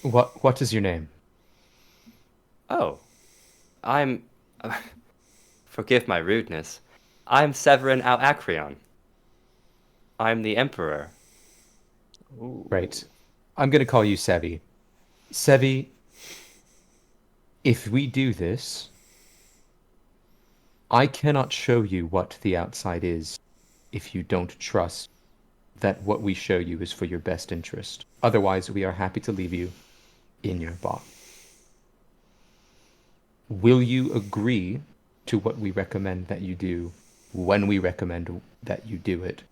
What is your name? Oh, I'm forgive my rudeness. I'm Severin Al-Acreon. I'm the Emperor. Right. I'm gonna call you Sevi. Sevi, if we do this, I cannot show you what the outside is if you don't trust that what we show you is for your best interest. Otherwise, we are happy to leave you in your box. Will you agree to what we recommend that you do when we recommend that you do it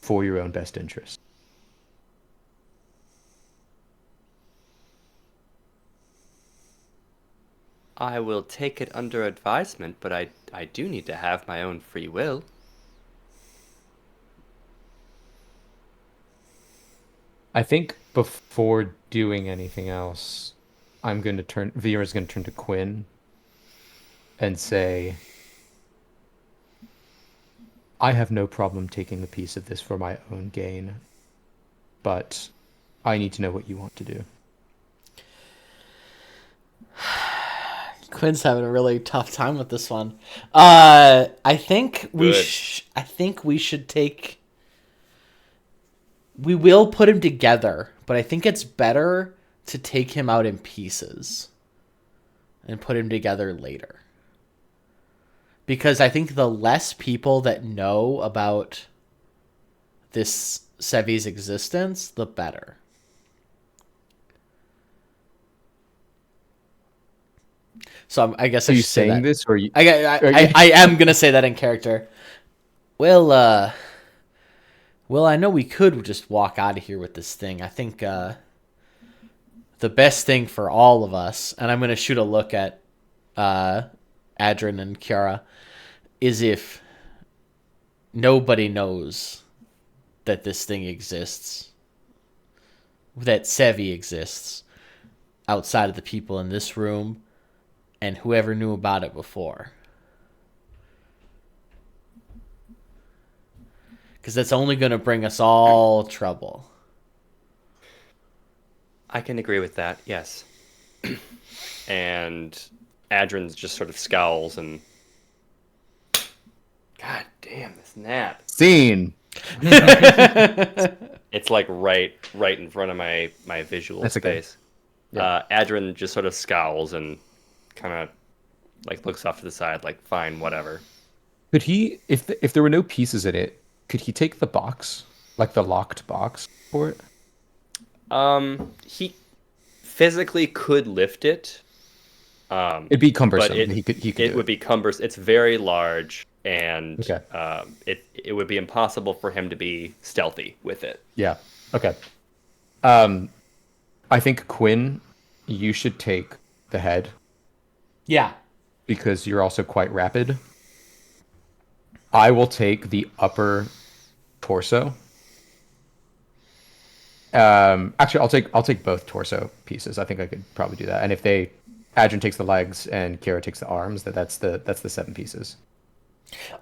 for your own best interest? I will take it under advisement, but I do need to have my own free will. I think before doing anything else, Vera's going to turn to Quinn and say, I have no problem taking a piece of this for my own gain, but I need to know what you want to do. Quinn's having a really tough time with this one. I think Good. I think we should take. We will put him together, but I think it's better to take him out in pieces and put him together later. Because I think the less people that know about this Sevi's existence, the better. I guess Are I you should say saying that. this, or I am gonna say that in character. Well, I know we could just walk out of here with this thing. I think the best thing for all of us, and I'm gonna shoot a look at Adrin and Kiara, is if nobody knows that this thing exists, that Sevi exists, outside of the people in this room, and whoever knew about it before. Because that's only going to bring us all trouble. I can agree with that, yes. And Adrin just sort of scowls and God damn this nap. scene? It's like right in front of my visual That's okay. space. Yeah. Adrin just sort of scowls and kind of like looks off to the side, like fine, whatever. Could he, if there were no pieces in it, could he take the box, like the locked box, for it? He physically could lift it. It'd be cumbersome. But He could it do would be cumbersome. It's very large, and Okay. it would be impossible for him to be stealthy with it. Yeah. Okay. I think Quinn, you should take the head Yeah. because you're also quite rapid. I will take the upper torso. Actually, I'll take both torso pieces. I think I could probably do that. And if Adrian takes the legs and Kira takes the arms, that's the 7 pieces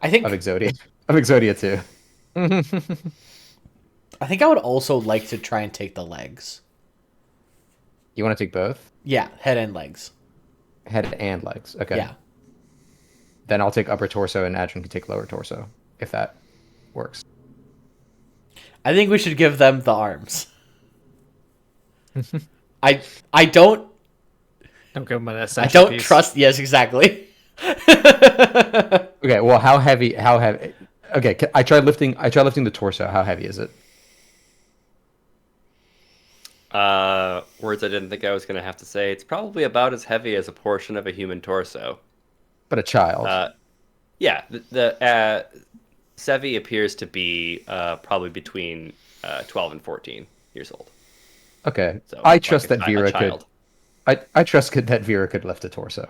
I think of Exodia. Of Exodia too. I think I would also like to try and take the legs. You want to take both? Yeah, head and legs. Head and legs. Okay. Yeah. Then I'll take upper torso and Adrian can take lower torso, if that works. I think we should give them the arms. I don't Don't give him an I essential don't piece. trust. Yes, exactly. Okay. Well, how heavy? How heavy? Okay. I tried lifting the torso. How heavy is it? Words I didn't think I was going to have to say. It's probably about as heavy as a portion of a human torso. But a child. Yeah, the Sevi appears to be probably between 12 and 14 years old. Okay, So I like trust that a Vera could. child. I trust that Vera could lift a torso.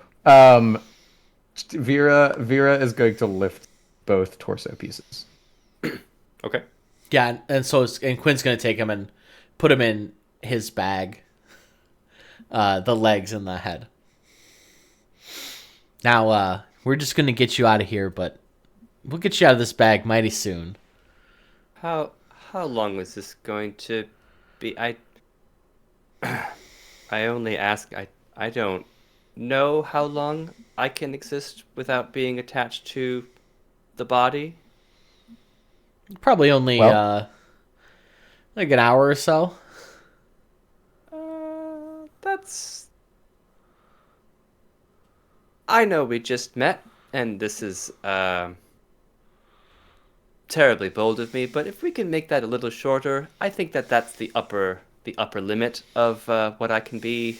Vera is going to lift both torso pieces. Okay. Yeah, and Quinn's gonna take him and put him in his bag. The legs and the head. Now, we're just gonna get you out of here, but we'll get you out of this bag mighty soon. How long is this going to be? I only ask. I don't know how long I can exist without being attached to the body. Probably only like an hour or so. That's. I know we just met, and this is terribly bold of me. But if we can make that a little shorter, I think that's the upper limit of what I can be.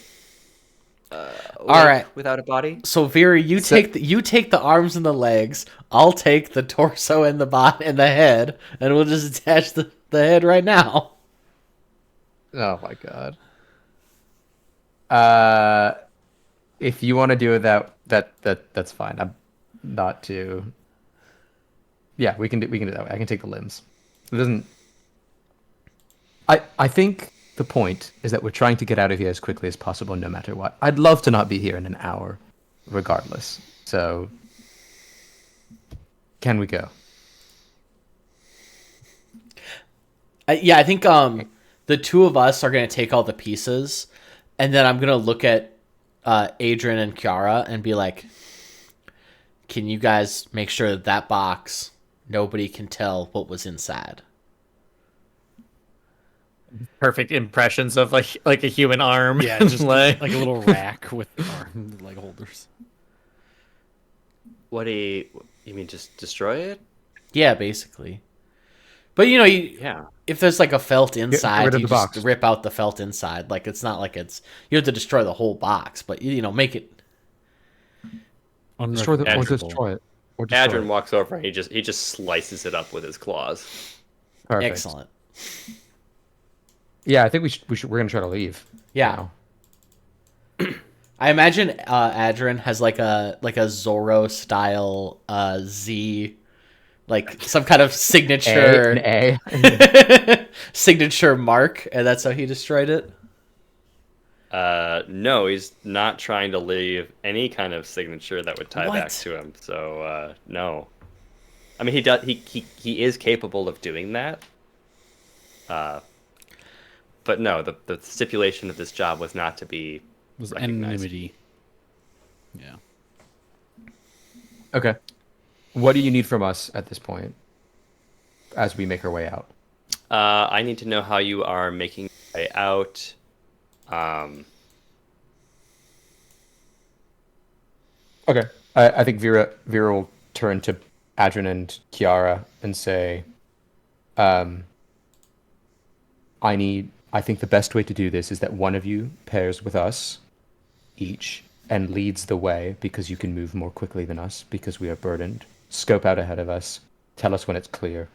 All right. Without a body. So Vera, you take the arms and the legs. I'll take the torso and the body and the head, and we'll just attach the head right now. Oh my god. If you want to do it that's fine. I'm not too. Yeah, we can do it that way. I can take the limbs. It doesn't. I think the point is that we're trying to get out of here as quickly as possible, no matter what. I'd love to not be here in an hour, regardless. So, can we go? Yeah, I think the two of us are gonna take all the pieces, and then I'm gonna look at Adrian and Kiara and be like, "Can you guys make sure that box nobody can tell what was inside?" Perfect impressions of like a human arm. Yeah, just like like a little rack with arm leg holders. What do you mean? Just destroy it? Yeah, basically. But Yeah. if there's like a felt inside, rid of you the just box. rip out the felt inside. Like it's not like you have to destroy the whole box, but make it. Destroy Adrian. destroy it. Or destroy Adrian it. walks over and he just slices it up with his claws. Perfect. Excellent. Yeah, I think we're gonna try to leave. Yeah. now. I imagine Adrian has like a Zorro style Z, like some kind of signature An A. signature mark, and that's how he destroyed it. No, he's not trying to leave any kind of signature that would tie back What? to him. So no. I mean, he does. He is capable of doing that. But no, the stipulation of this job was not to be Was recognized. anonymity. Yeah. Okay. What do you need from us at this point, as we make our way out? I need to know how you are making your way out. Okay. I think Vera will turn to Adrian and Kiara and say, I think the best way to do this is that one of you pairs with us each and leads the way because you can move more quickly than us because we are burdened. Scope out ahead of us, tell us when it's clear,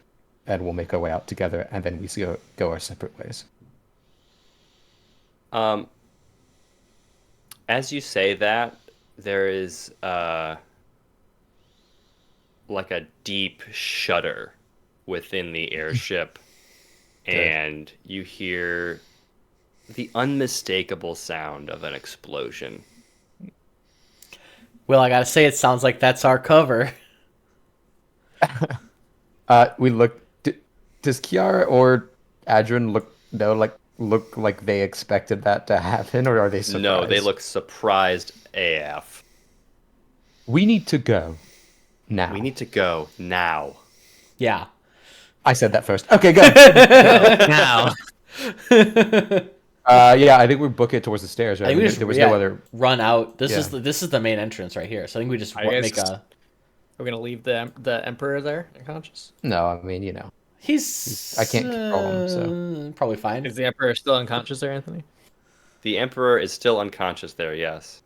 and we'll make our way out together, and then we go our separate ways. As you say that, there is like a deep shudder within the airship, and you hear the unmistakable sound of an explosion. Well, I gotta say, it sounds like that's our cover. We look. Does Kiara or Adrian look like they expected that to happen, or are they surprised? No, they look surprised AF. We need to go now. We need to go now. Yeah. I said that first. Okay, go. now. Yeah, I think we book it towards the stairs, right? I think we just, there was yeah, no other. run out. This Yeah. is the main entrance right here. So I think we just Are you guys make just- We're gonna leave the emperor there unconscious. No, I mean He's I can't control him, so. probably fine. Is the Emperor still unconscious there, Anthony? The Emperor is still unconscious there, yes.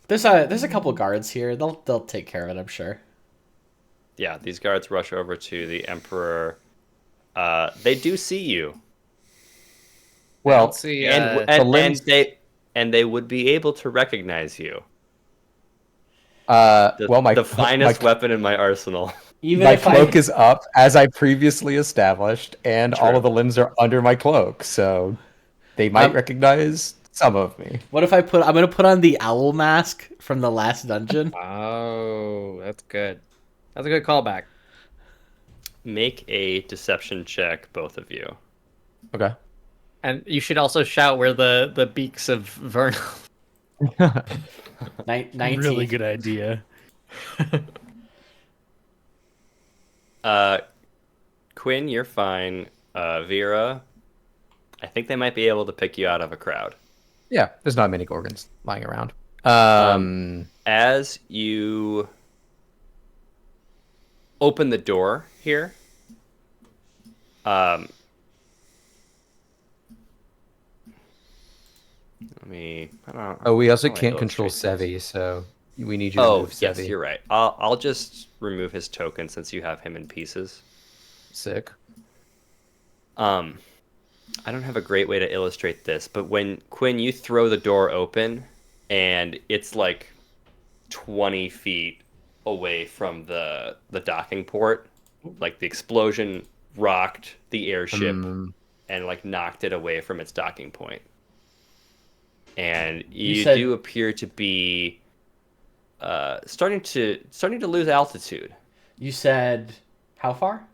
There's a couple guards here. They'll take care of it, I'm sure. Yeah, these guards rush over to the Emperor. They do see you. Well, Let's see. And they would be able to recognize you. my The finest weapon in my arsenal. Even my if cloak is up as I previously established, and all True. of the limbs are under my cloak, so they might recognize some of me. What if I'm gonna put on the owl mask from the last dungeon? Oh, that's good. That's a good callback. Make a deception check, both of you. Okay. And you should also shout where the beaks of Vernal. 19. Really good idea. Quinn, you're fine. Vera, I think they might be able to pick you out of a crowd. Yeah, there's not many Gorgons lying around. As you open the door here, I don't know. we also how do I can't control illustrate this? Sevi, so we need you to Oh, move yes, Sevi. you're right. I'll just remove his token since you have him in pieces. Sick. I don't have a great way to illustrate this, but when Quinn, you throw the door open, and it's like 20 feet away from the docking port, like the explosion rocked the airship and like knocked it away from its docking point. And you do appear to be starting to lose altitude. You said how far?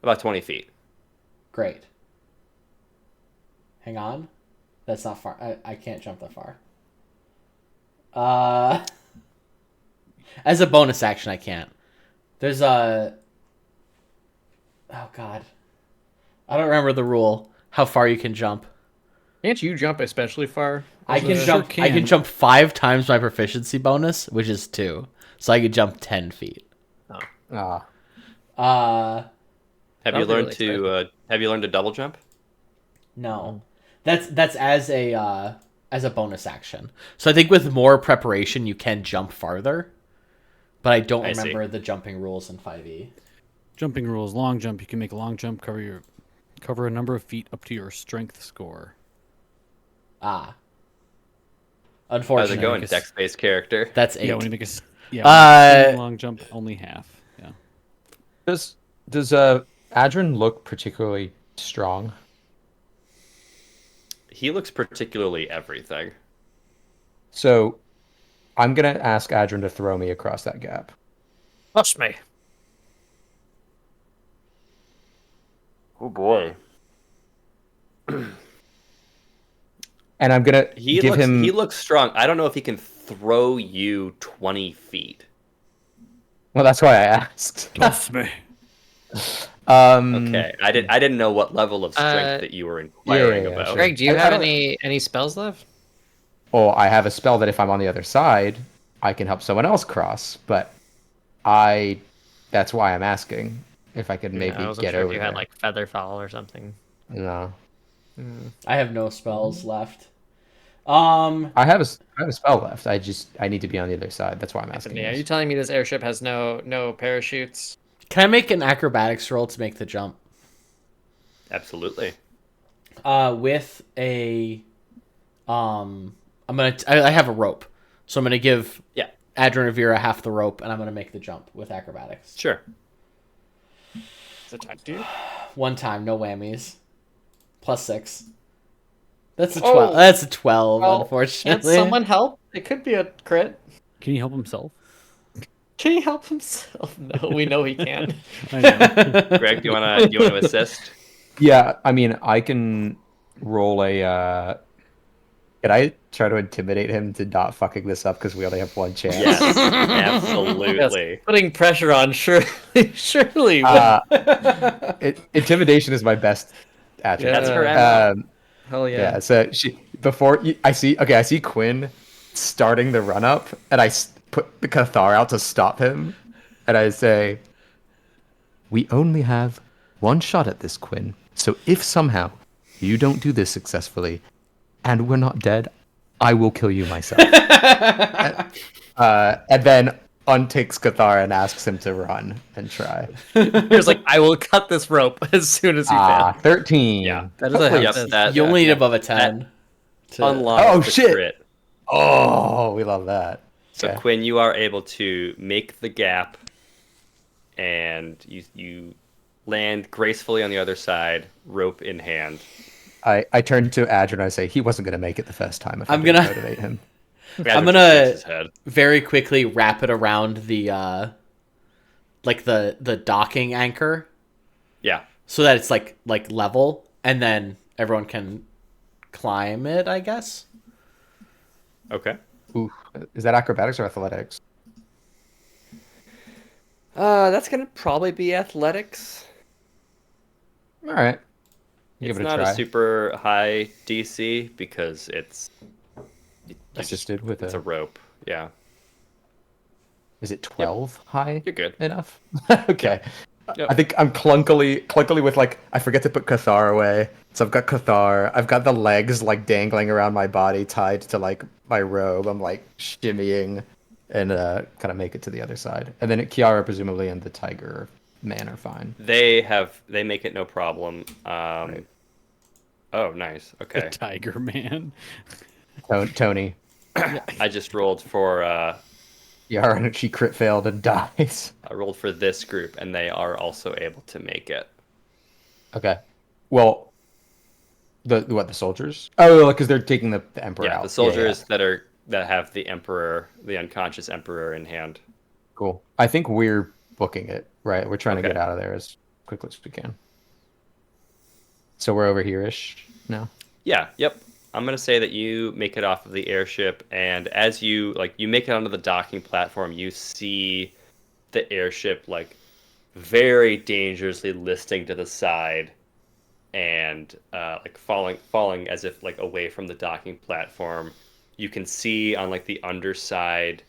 About 20 feet. Great. Hang on. That's not far. I can't jump that far. As a bonus action, I can't. There's a... Oh, God. I don't remember the rule. How far you can jump. Can't you jump especially far? I can jump. Sure I can can. jump 5 times my proficiency bonus, which is 2. So I could jump 10 feet. Ah. Have you learned to double jump? No, that's as a bonus action. So I think with more preparation you can jump farther, but I don't remember the jumping rules in 5e. Jumping rules: long jump. You can make a long jump, cover a number of feet up to your strength score. Ah, How's unfortunately, it going, dex-based character? that's 8. Yeah, when you make a long jump, only half. Yeah. Does Adrin look particularly strong? He looks particularly everything. So, I'm gonna ask Adrin to throw me across that gap. Trust me. Oh boy. And I'm gonna give him. He looks strong. I don't know if he can throw you 20 feet. Well, that's why I asked. Trust me. Okay, I didn't know what level of strength that you were inquiring yeah, about. sure. Greg, do you I have don't- any spells left? Well, I have a spell that if I'm on the other side, I can help someone else cross. But that's why I'm asking if I could maybe I wasn't get sure over if you there. had like feather fall or something. No, I have no spells left. I have a spell left. I need to be on the other side. That's why I'm asking. Anthony, are this. you telling me this airship has no parachutes? Can I make an acrobatics roll to make the jump? Absolutely. With a, I have a rope, so I'm gonna give Yeah, Adrian and Vera half the rope, and I'm gonna make the jump with acrobatics. sure. Is it time, dude? One time, no whammies. +6. That's a Oh. 12. That's a 12, Well, unfortunately. Can someone help? It could be a crit. Can he help himself? Can he help himself? No, we know he can. I know. Greg, do you wanna assist? Yeah, I mean, I can roll a. Can I try to intimidate him to not fucking this up because we only have one chance? Yes, absolutely. Yes, putting pressure on, surely. Intimidation is my best attribute. That's her MO. Hell Yeah. So I see Quinn starting the run up, and I put the Cathar out to stop him, and I say, "We only have one shot at this, Quinn. So if somehow you don't do this successfully, and we're not dead, I will kill you myself. And then untakes Cathar and asks him to run and try. Here's like, I will cut this rope as soon as you fail. 13. Yeah. That is a Hopefully Yep, it's- that You only need yeah, above a 10. unlocks Oh, the shit. crit. Oh, we love that. So Okay. Quinn, you are able to make the gap, and you land gracefully on the other side, rope in hand. I turn to Adrian and I say he wasn't going to make it the first time if I I'm didn't gonna- motivate him. Adrian gonna- just shakes his head. Very quickly wrap it around the like the docking anchor Yeah. so that it's like level, and then everyone can climb it, I guess. Okay. Ooh, is that acrobatics or athletics? That's gonna probably be athletics. All right. Give It's it a not try. a super high DC because it's Assisted with it's a a. rope. Yeah, Is it 12 high you're good. enough? Okay. Yep. I think I'm clunkily with like I forget to put Cathar away. So I've got Cathar. I've got the legs like dangling around my body, tied to like my robe. I'm like shimmying, and kind of make it to the other side. And then Kiara presumably and the tiger man are fine. They make it no problem. Oh, nice. Okay. Tiger Man. Tony, I just rolled for Kiara, and she crit failed and dies. I rolled for this group, and they are also able to make it. Okay. Well, the soldiers? Oh, because they're taking the emperor Yeah, out. the soldiers that have the emperor, the unconscious emperor in hand. Cool. I think we're booking it, right? We're trying to Okay. get out of there as quickly as we can. So we're over here-ish now? Yeah, yep. I'm gonna say that you make it off of the airship, and as you make it onto the docking platform, you see the airship very dangerously listing to the side, and falling as if away from the docking platform. You can see on the underside,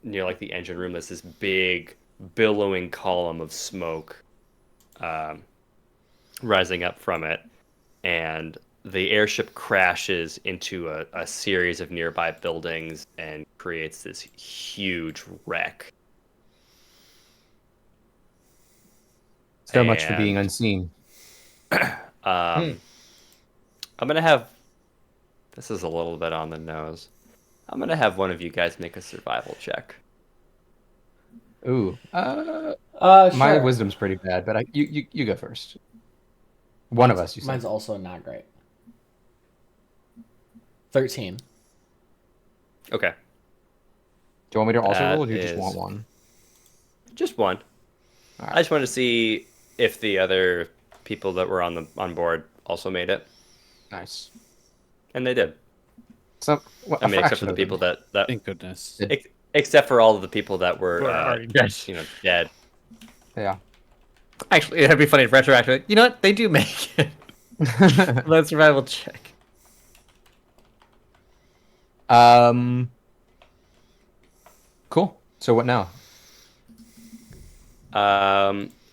near the engine room, there's this big billowing column of smoke, rising up from it, and the airship crashes into a series of nearby buildings and creates this huge wreck. So much for being And, unseen. I'm gonna have. This is a little bit on the nose. I'm gonna have one of you guys make a survival check. Ooh. Sure. My wisdom's pretty bad, but you go first. One of us, you said. Mine's also not great. 13. Okay, Do you want me to also That roll, or do you just is- want one? just one. Alright. I just wanted to see if the other people that were on board also made it, Nice. and they did. So, I mean, except for the people that Thank goodness. except for all of the people that were already dead. dead. Yeah. Actually, it'd be funny if retroactively. You know what? They do make it. Let's survival check. Cool. So what now?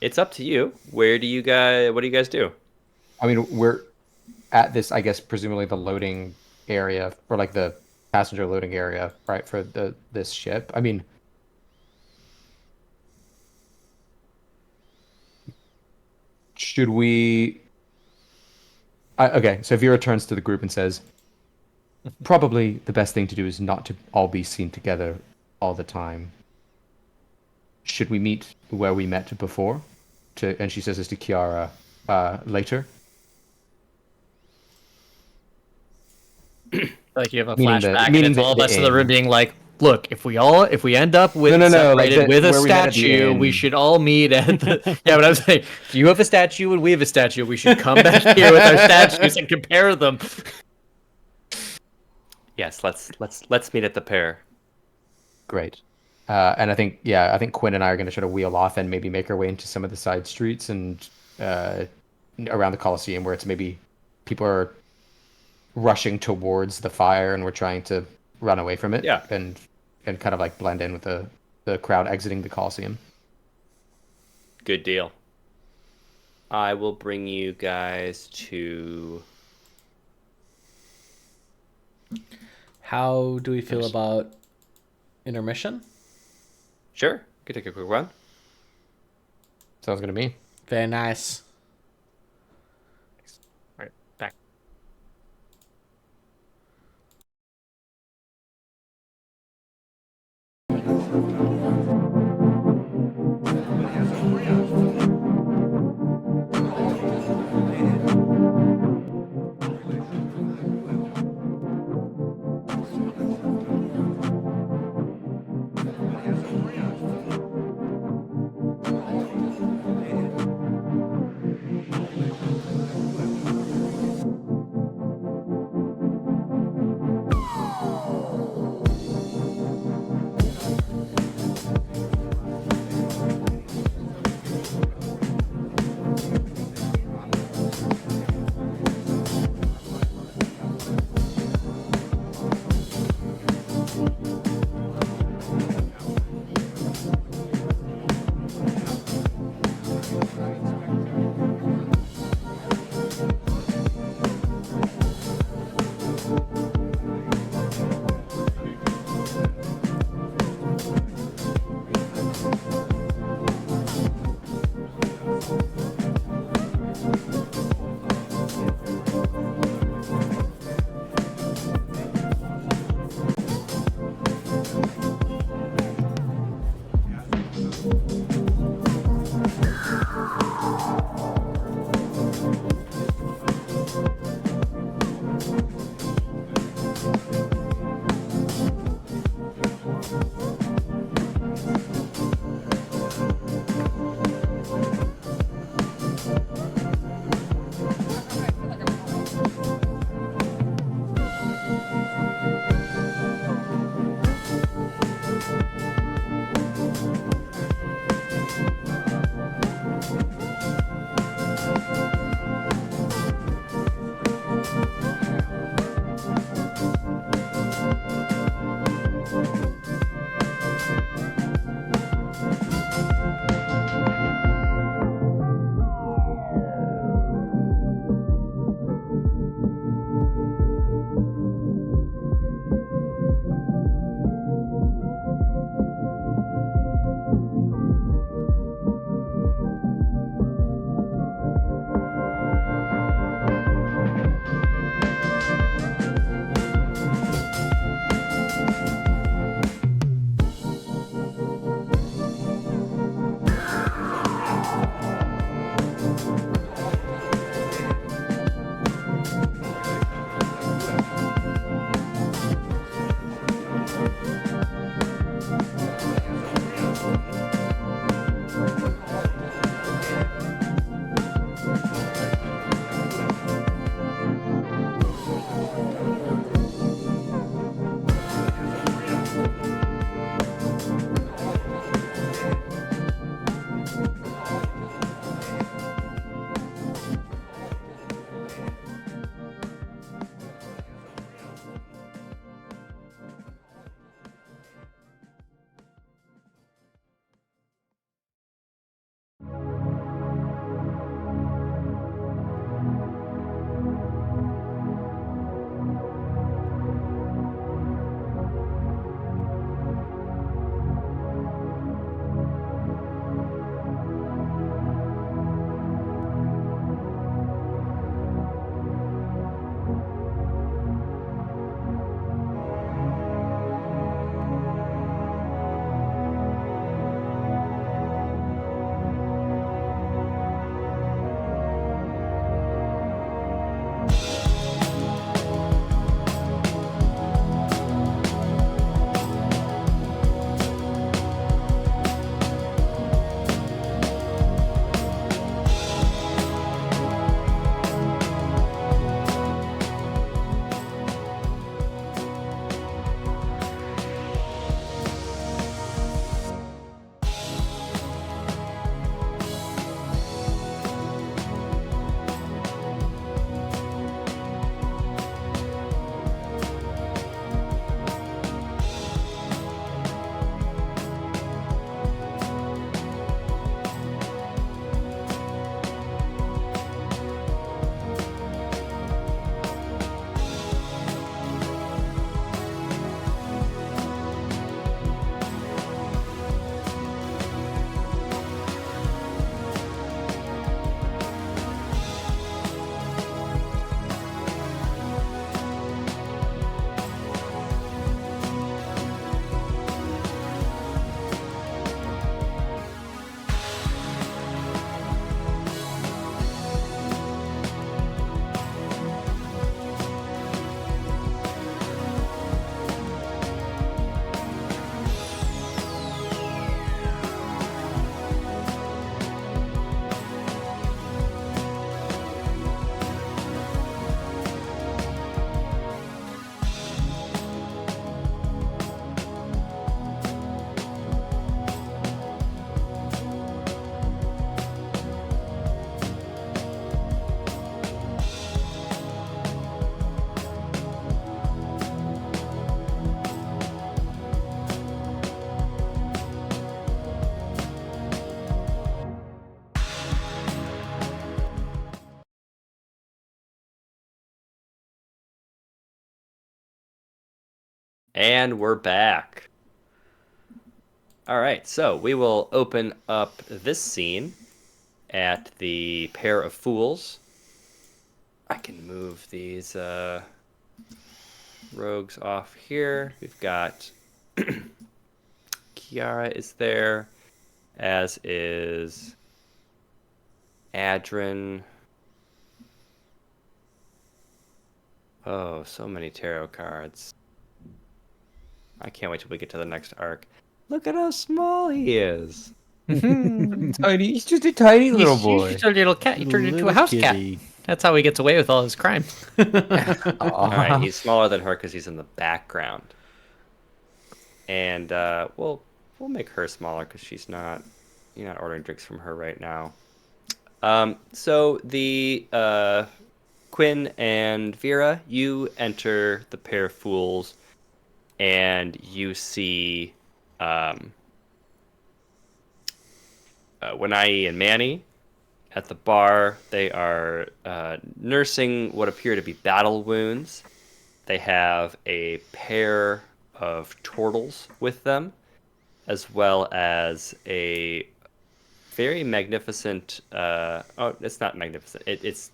It's up to you. What do you guys do? I mean, we're at this, I guess, presumably the loading area, or like the passenger loading area, right, for this ship. I mean, should we? Okay, so Vera turns to the group and says, "Probably the best thing to do is not to all be seen together all the time. Should we meet where we met before?" And she says this to Kiara later. Like you have a Meaning the- flashback, and meaning it's the- all of the us in the aim. room being like, "Look, if we end up with No, like separated with a where we met at the statue, we end. should all meet at the." Yeah, but I'm saying, if you have a statue and we have a statue, we should come back here with our statues and compare them. Yes, let's meet at the pair. Great. And I think Quinn and I are going to try to wheel off and maybe make our way into some of the side streets and around the Coliseum where it's maybe people are rushing towards the fire and we're trying to run away from it. Yeah. And kind of blend in with the crowd exiting the Coliseum. Good deal. I will bring you guys to. How do we feel about intermission? Sure, could take a quick one. Sounds good to me. Very nice. All right, back. And we're back. All right, so we will open up this scene at the Pair of Fools. I can move these rogues off here. We've got Kiara is there, as is Adrin. Oh, so many tarot cards. I can't wait till we get to the next arc. Look at how small he is. Tiny. He's just a tiny little boy. He's a little cat. He turned into a Little house kitty. cat. That's how he gets away with all his crimes. All right, he's smaller than her because he's in the background. And we'll make her smaller because she's not. You're not ordering drinks from her right now. So the Quinn and Vera, you enter the Pair of Fools, and you see Wanai and Manny at the bar. They are nursing what appear to be battle wounds. They have a pair of turtles with them, as well as a very magnificent. It's not magnificent. It's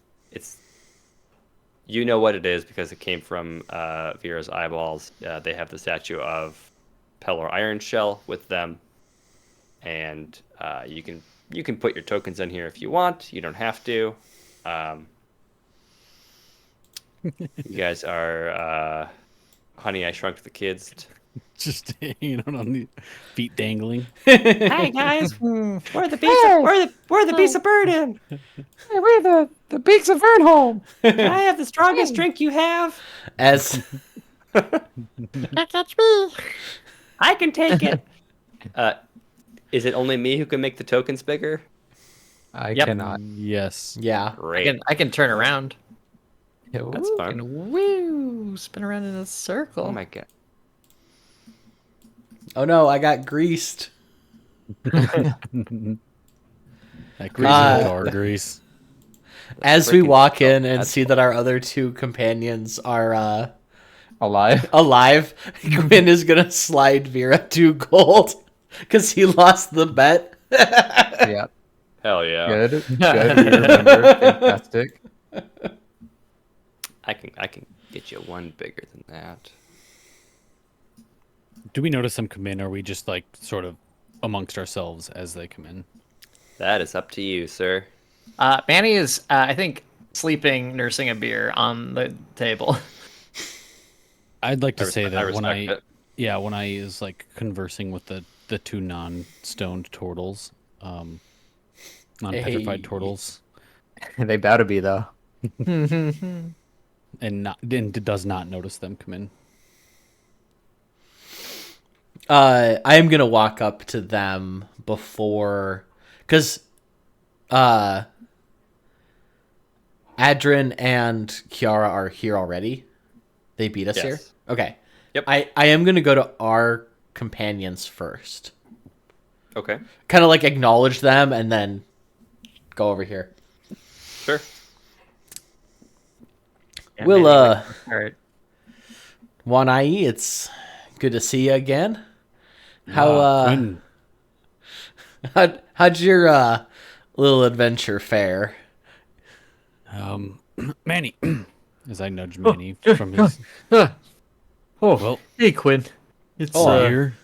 you know what it is because it came from Vera's eyeballs. They have the statue of Pelor Ironshell with them, and you can put your tokens in here if you want. You don't have to. You guys are Honey, I Shrunk the Kids. Just hanging out on the feet dangling. Hi guys, we're the beast. We're the beast of burden. Hey, we're the beaks of Vernholm. Can I have the strongest drink you have? As That's me. I can take it. Is it only me who can make the tokens bigger? I Yep. cannot. Yes. yeah, Great. I can turn around. That's fun. And woo, spin around in a circle. Oh my god. oh no, I got greased. That grease is car grease. As we freaking walk so in and bad. see that our other two companions are Alive. alive, Quinn is gonna slide Vera 2 gold because he lost the bet. Yeah. Hell yeah. Good. Good. We remember. Fantastic. I can get you one bigger than that. Do we notice them come in, or are we just like sort of amongst ourselves as they come in? That is up to you, sir. Manny is, I think, sleeping, nursing a beer on the table. I'd like to I say respect- I that when respect it. when I is like conversing with the two non-stoned turtles, non-petrified Hey. turtles, They bow to be though. and does not notice them come in. I am gonna walk up to them before, because Adrin and Kiara are here already. They beat us Yes. here. Okay. Yep. I am gonna go to our companions first. Okay. Kind of like acknowledge them and then go over here. Sure. Yeah, We'll Manny, all right. Wanai, it's good to see you again. How Quinn, how'd your little adventure fare? Manny, as I nudge Manny from his. Oh, Well, hey, Quinn. It's here.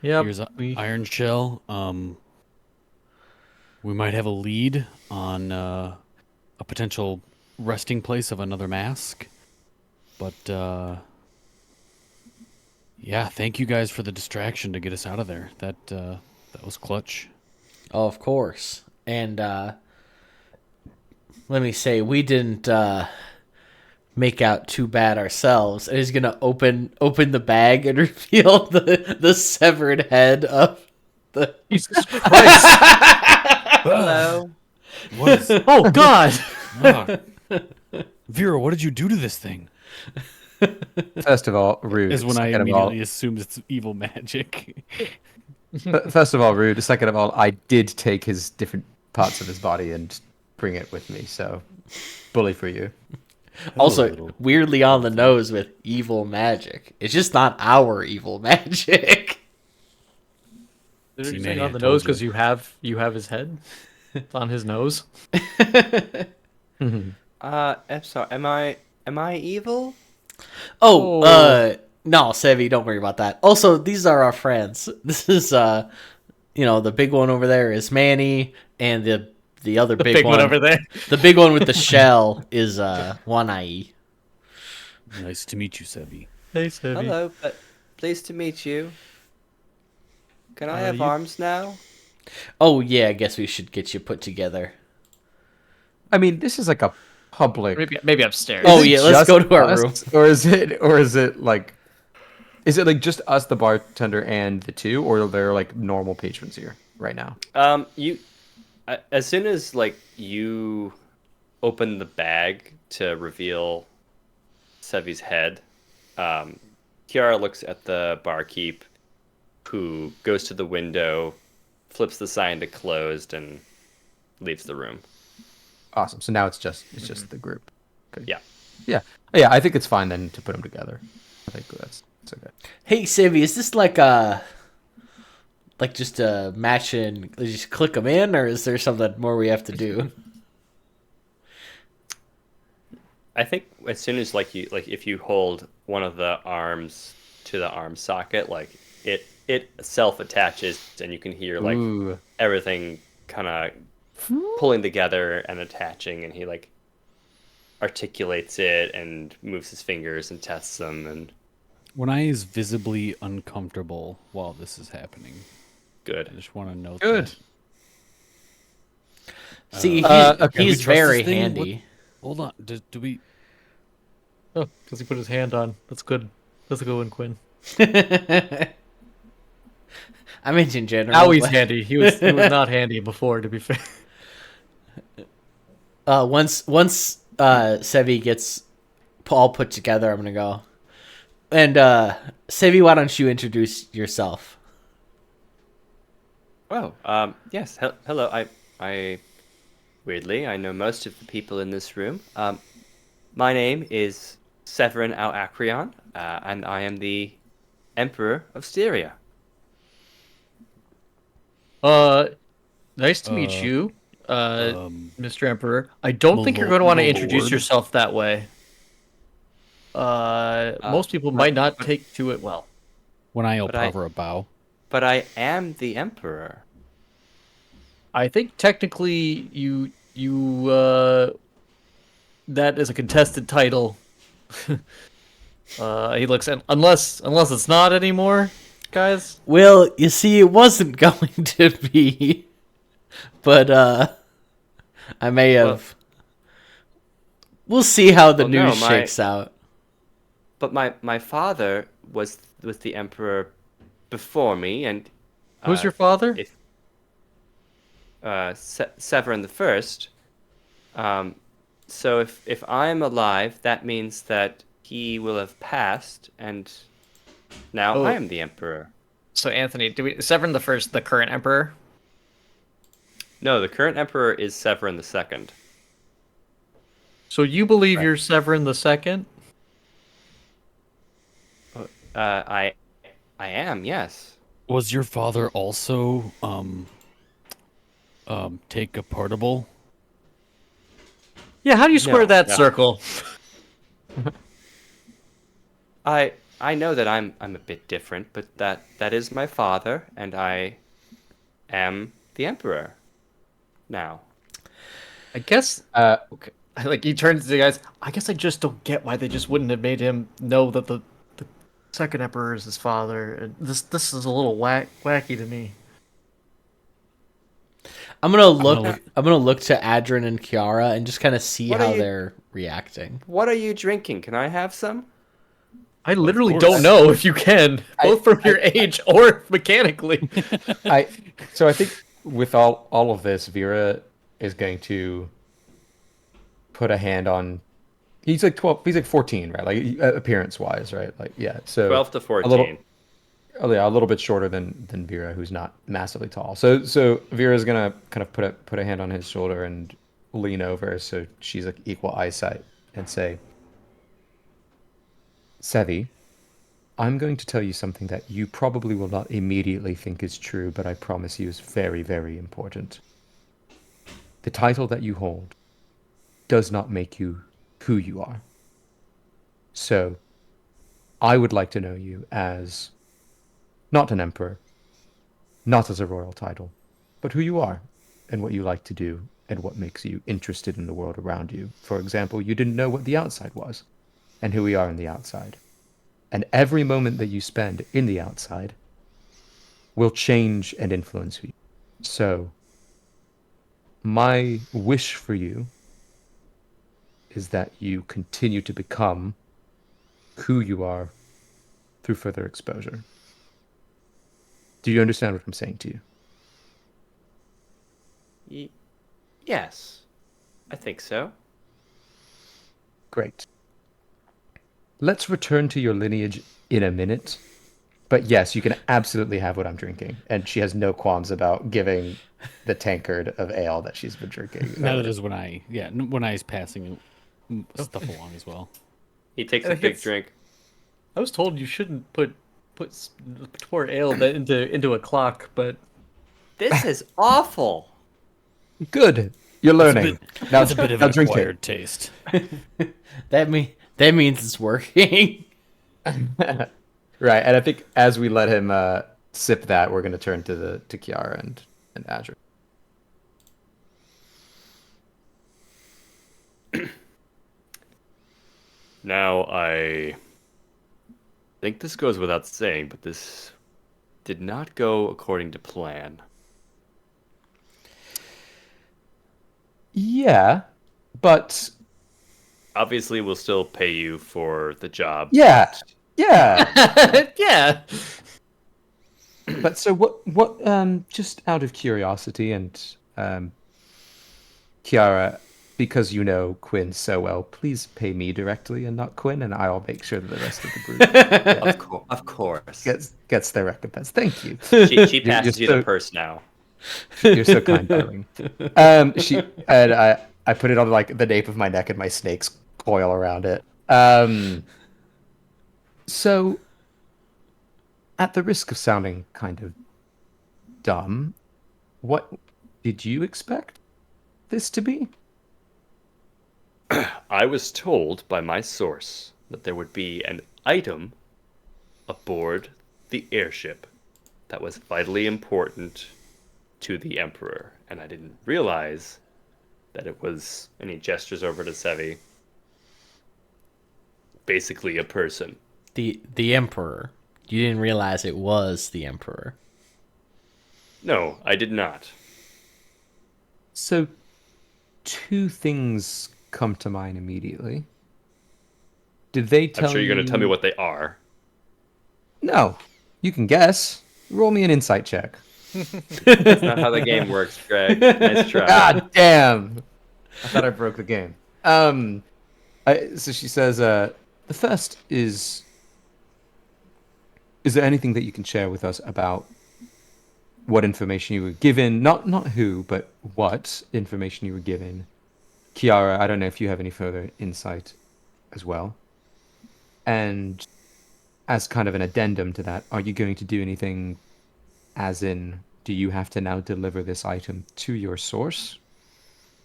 yep. Here's Iron Shell. We might have a lead on a potential resting place of another mask, but yeah, thank you guys for the distraction to get us out of there. That was clutch. Oh, of course. And let me say, we didn't make out too bad ourselves. And he's gonna open the bag and reveal the severed head of the. Jesus Christ. Hello. What is? Oh, God. Ah. Vera, what did you do to this thing? First of all, rude. Is when I Second of all, immediately assume it's evil magic. first of all, rude. Second of all, I did take his different parts of his body and bring it with me. So, bully for you. Also, little- weirdly on the nose with evil magic. It's just not our evil magic. Did See, you Manny, say on I the told nose you. because you have his head? It's on his nose. I'm sorry. Am I evil? Oh, Oh. no, Sevi, don't worry about that. Also, these are our friends. This is the big one over there is Manny, and the other The big, big one over there. the big one with the shell is One Eye. Nice to meet you, Sebi. Hey, Sevi. Hello, but pleased to meet you. Can I have you- arms now? Oh yeah, I guess we should get you put together. I mean, this is like a public. Maybe upstairs. Oh, Is it yeah, let's just go to our us, room. Or is it like just us, the bartender, and the two, or are there like normal patrons here right now? As soon as like you open the bag to reveal Sevi's head, Kiara looks at the barkeep, who goes to the window, flips the sign to closed, and leaves the room. Awesome. So now it's just the group. Okay. Yeah. Yeah. I think it's fine then to put them together. I think that's okay. Hey Sevi, is this like just a match and just click them in, or is there something more we have to do? I think as soon as if you hold one of the arms to the arm socket, like it self attaches and you can hear like Ooh. everything kind of pulling together and attaching, and he like articulates it and moves his fingers and tests them, and When I is visibly uncomfortable while this is happening, good. I just want to note Good. that. See, okay. he's We trust very this thing? handy. Hold on. Do we? Oh, because he put his hand on. That's good. That's a good one, Quinn. I meant in general. Now he's but- handy. He was not handy before, to be fair. Once Sevi gets all put together, I'm gonna go. And Sevi, why don't you introduce yourself? Oh, yes. Hello. I weirdly, I know most of the people in this room. My name is Severin Al Acreon, and I am the Emperor of Styria. Nice to meet you, Um, Mr. Emperor. I don't think you're going to want to my introduce lord. yourself that way. Most people might not take to it well. when I'll But I- cover a bow. But I am the Emperor. I think technically you that is a contested title. He looks at unless it's not anymore, guys. Well, you see, it wasn't going to be, but I may have. We'll see how the Well, no, news my- shakes out. But my father was the Emperor before me, and Who's your father? if Severin the First. So if I'm alive, that means that he will have passed, and now Oh. I am the Emperor. So Anthony, Severin the First, the current emperor? No, the current Emperor is Severin the Second. So you believe you're Severin the Second? I am, yes. Was your father also take a portable? Yeah. How do you square No, that no. circle? I know that I'm a bit different, but that is my father, and I am the Emperor now. I guess Okay. like he turns to the guys. I guess I just don't get why they just wouldn't have made him know that the second emperor is his father. And this is a little wacky to me. I'm gonna look. look- I'm gonna look to Adrian and Kiara and just kind of see What are how you- they're reacting. What are you drinking? Can I have some? I literally course. don't know if you can, both from your age or mechanically. So I think with all of this, Vera is going to put a hand on. He's like 12. He's like 14, right? Like appearance wise, right? Like yeah. So 12 to 14. a little bit shorter than Vera, who's not massively tall. So Vera's gonna kind of put a hand on his shoulder and lean over, so she's like equal eyesight, and say, Sevi, I'm going to tell you something that you probably will not immediately think is true, but I promise you is very, very important. The title that you hold does not make you who you are. So, I would like to know you as not an emperor, not as a royal title, but who you are and what you like to do and what makes you interested in the world around you. For example, you didn't know what the outside was and who we are in the outside. And every moment that you spend in the outside will change and influence you. So, my wish for you is that you continue to become who you are through further exposure. Do you understand what I'm saying to you? Yes, I think so. Great. Let's return to your lineage in a minute. But yes, you can absolutely have what I'm drinking. And she has no qualms about giving the tankard of ale that she's been drinking. Now that is when I passing stuff along as well. He takes I a think big it's- drink. I was told you shouldn't pour ale into a clock, but This is awful. Good. You're learning. Now, It's a bit of now an drink acquired taste. That means it's working. it. Right. And I think as we let him sip that, we're going to turn to Kiara and Azure. Now, I think this goes without saying, but this did not go according to plan. Yeah, but Obviously, we'll still pay you for the job. yeah, yeah. yeah. But so what just out of curiosity and Kiara, because you know Quinn so well, please pay me directly and not Quinn, and I'll make sure that the rest of the group Of course. gets their recompense. Thank you. She passes you so- the purse now. You're so kind, darling. I put it on like the nape of my neck and my snakes coil around it. So at the risk of sounding kind of dumb, what did you expect this to be? I was told by my source that there would be an item aboard the airship that was vitally important to the Emperor, and I didn't realize that it was, and he gestures over to Sevi, basically a person. The Emperor. You didn't realize it was the Emperor. No, I did not. So two things come to mind immediately. Did they tell I'm sure you're going you... to tell me what they are. No. You can guess. Roll me an insight check. That's not how the game works, Greg. Nice try. God damn! I thought I broke the game. So she says, the first is there anything that you can share with us about what information you were given? Not who, but what information you were given. Kiara, I don't know if you have any further insight as well. And as kind of an addendum to that, are you going to do anything as in, do you have to now deliver this item to your source?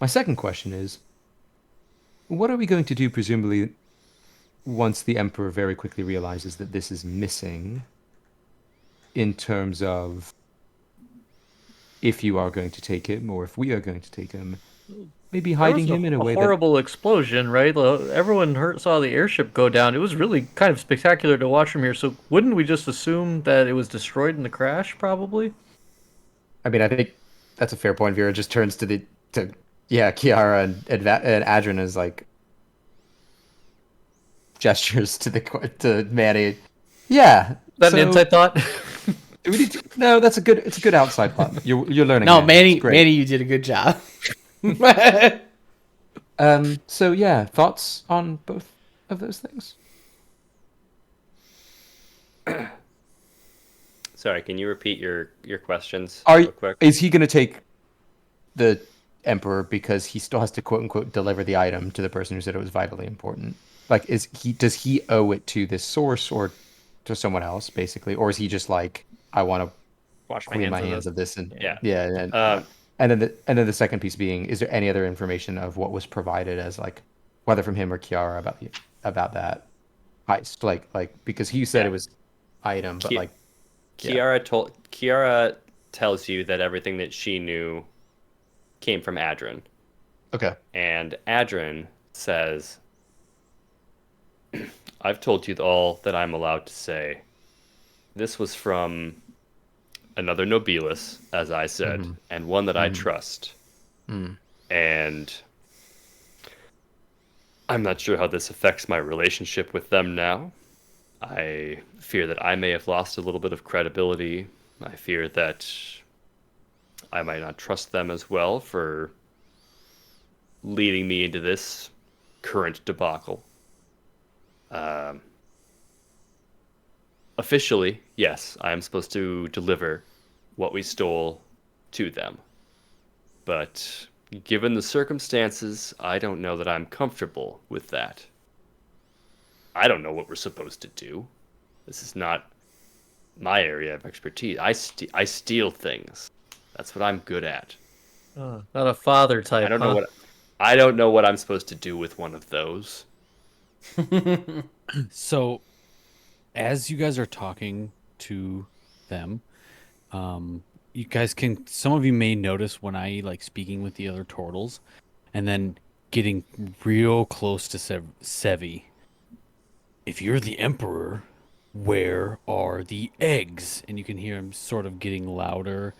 My second question is, what are we going to do, presumably, once the Emperor very quickly realizes that this is missing, in terms of if you are going to take him or if we are going to take him, maybe hiding him in a way that... horrible explosion, right? Everyone saw the airship go down. It was really kind of spectacular to watch from here. So wouldn't we just assume that it was destroyed in the crash? Probably. I mean, I think that's a fair point. Vera just turns to Kiara and Adrian is like gestures to Manny. Yeah, That an inside thought? Do we need to... No, it's a good outside thought. You're learning. No, Manny, it's great. Manny, you did a good job. So yeah, thoughts on both of those things? Sorry, can you repeat your questions Are real quick? is he going to take the emperor because he still has to quote unquote deliver the item to the person who said it was vitally important. Like, does he owe it to this source or to someone else, basically, or is he just like, I want to Wash clean my hands of this, and Yeah. and then the second piece being, is there any other information of what was provided as like, whether from him or Kiara about that heist, like because he said Yeah. it was item, but Ki- like Kiara tells you that everything that she knew came from Adrin. okay, And Adrin says, I've told you all that I'm allowed to say. This was from another nobilis, as I said, and one that I trust. And I'm not sure how this affects my relationship with them now. I fear that I may have lost a little bit of credibility. I fear that I might not trust them as well for leading me into this current debacle. Officially, yes, I am supposed to deliver what we stole to them. But given the circumstances, I don't know that I'm comfortable with that. I don't know what we're supposed to do. This is not my area of expertise. I steal things. That's what I'm good at. Not a father type. I don't know what I'm supposed to do with one of those. So, as you guys are talking to them, you guys can. Some of you may notice when I like speaking with the other turtles, and then getting real close to Sevi. If you're the emperor, where are the eggs? And you can hear him sort of getting louder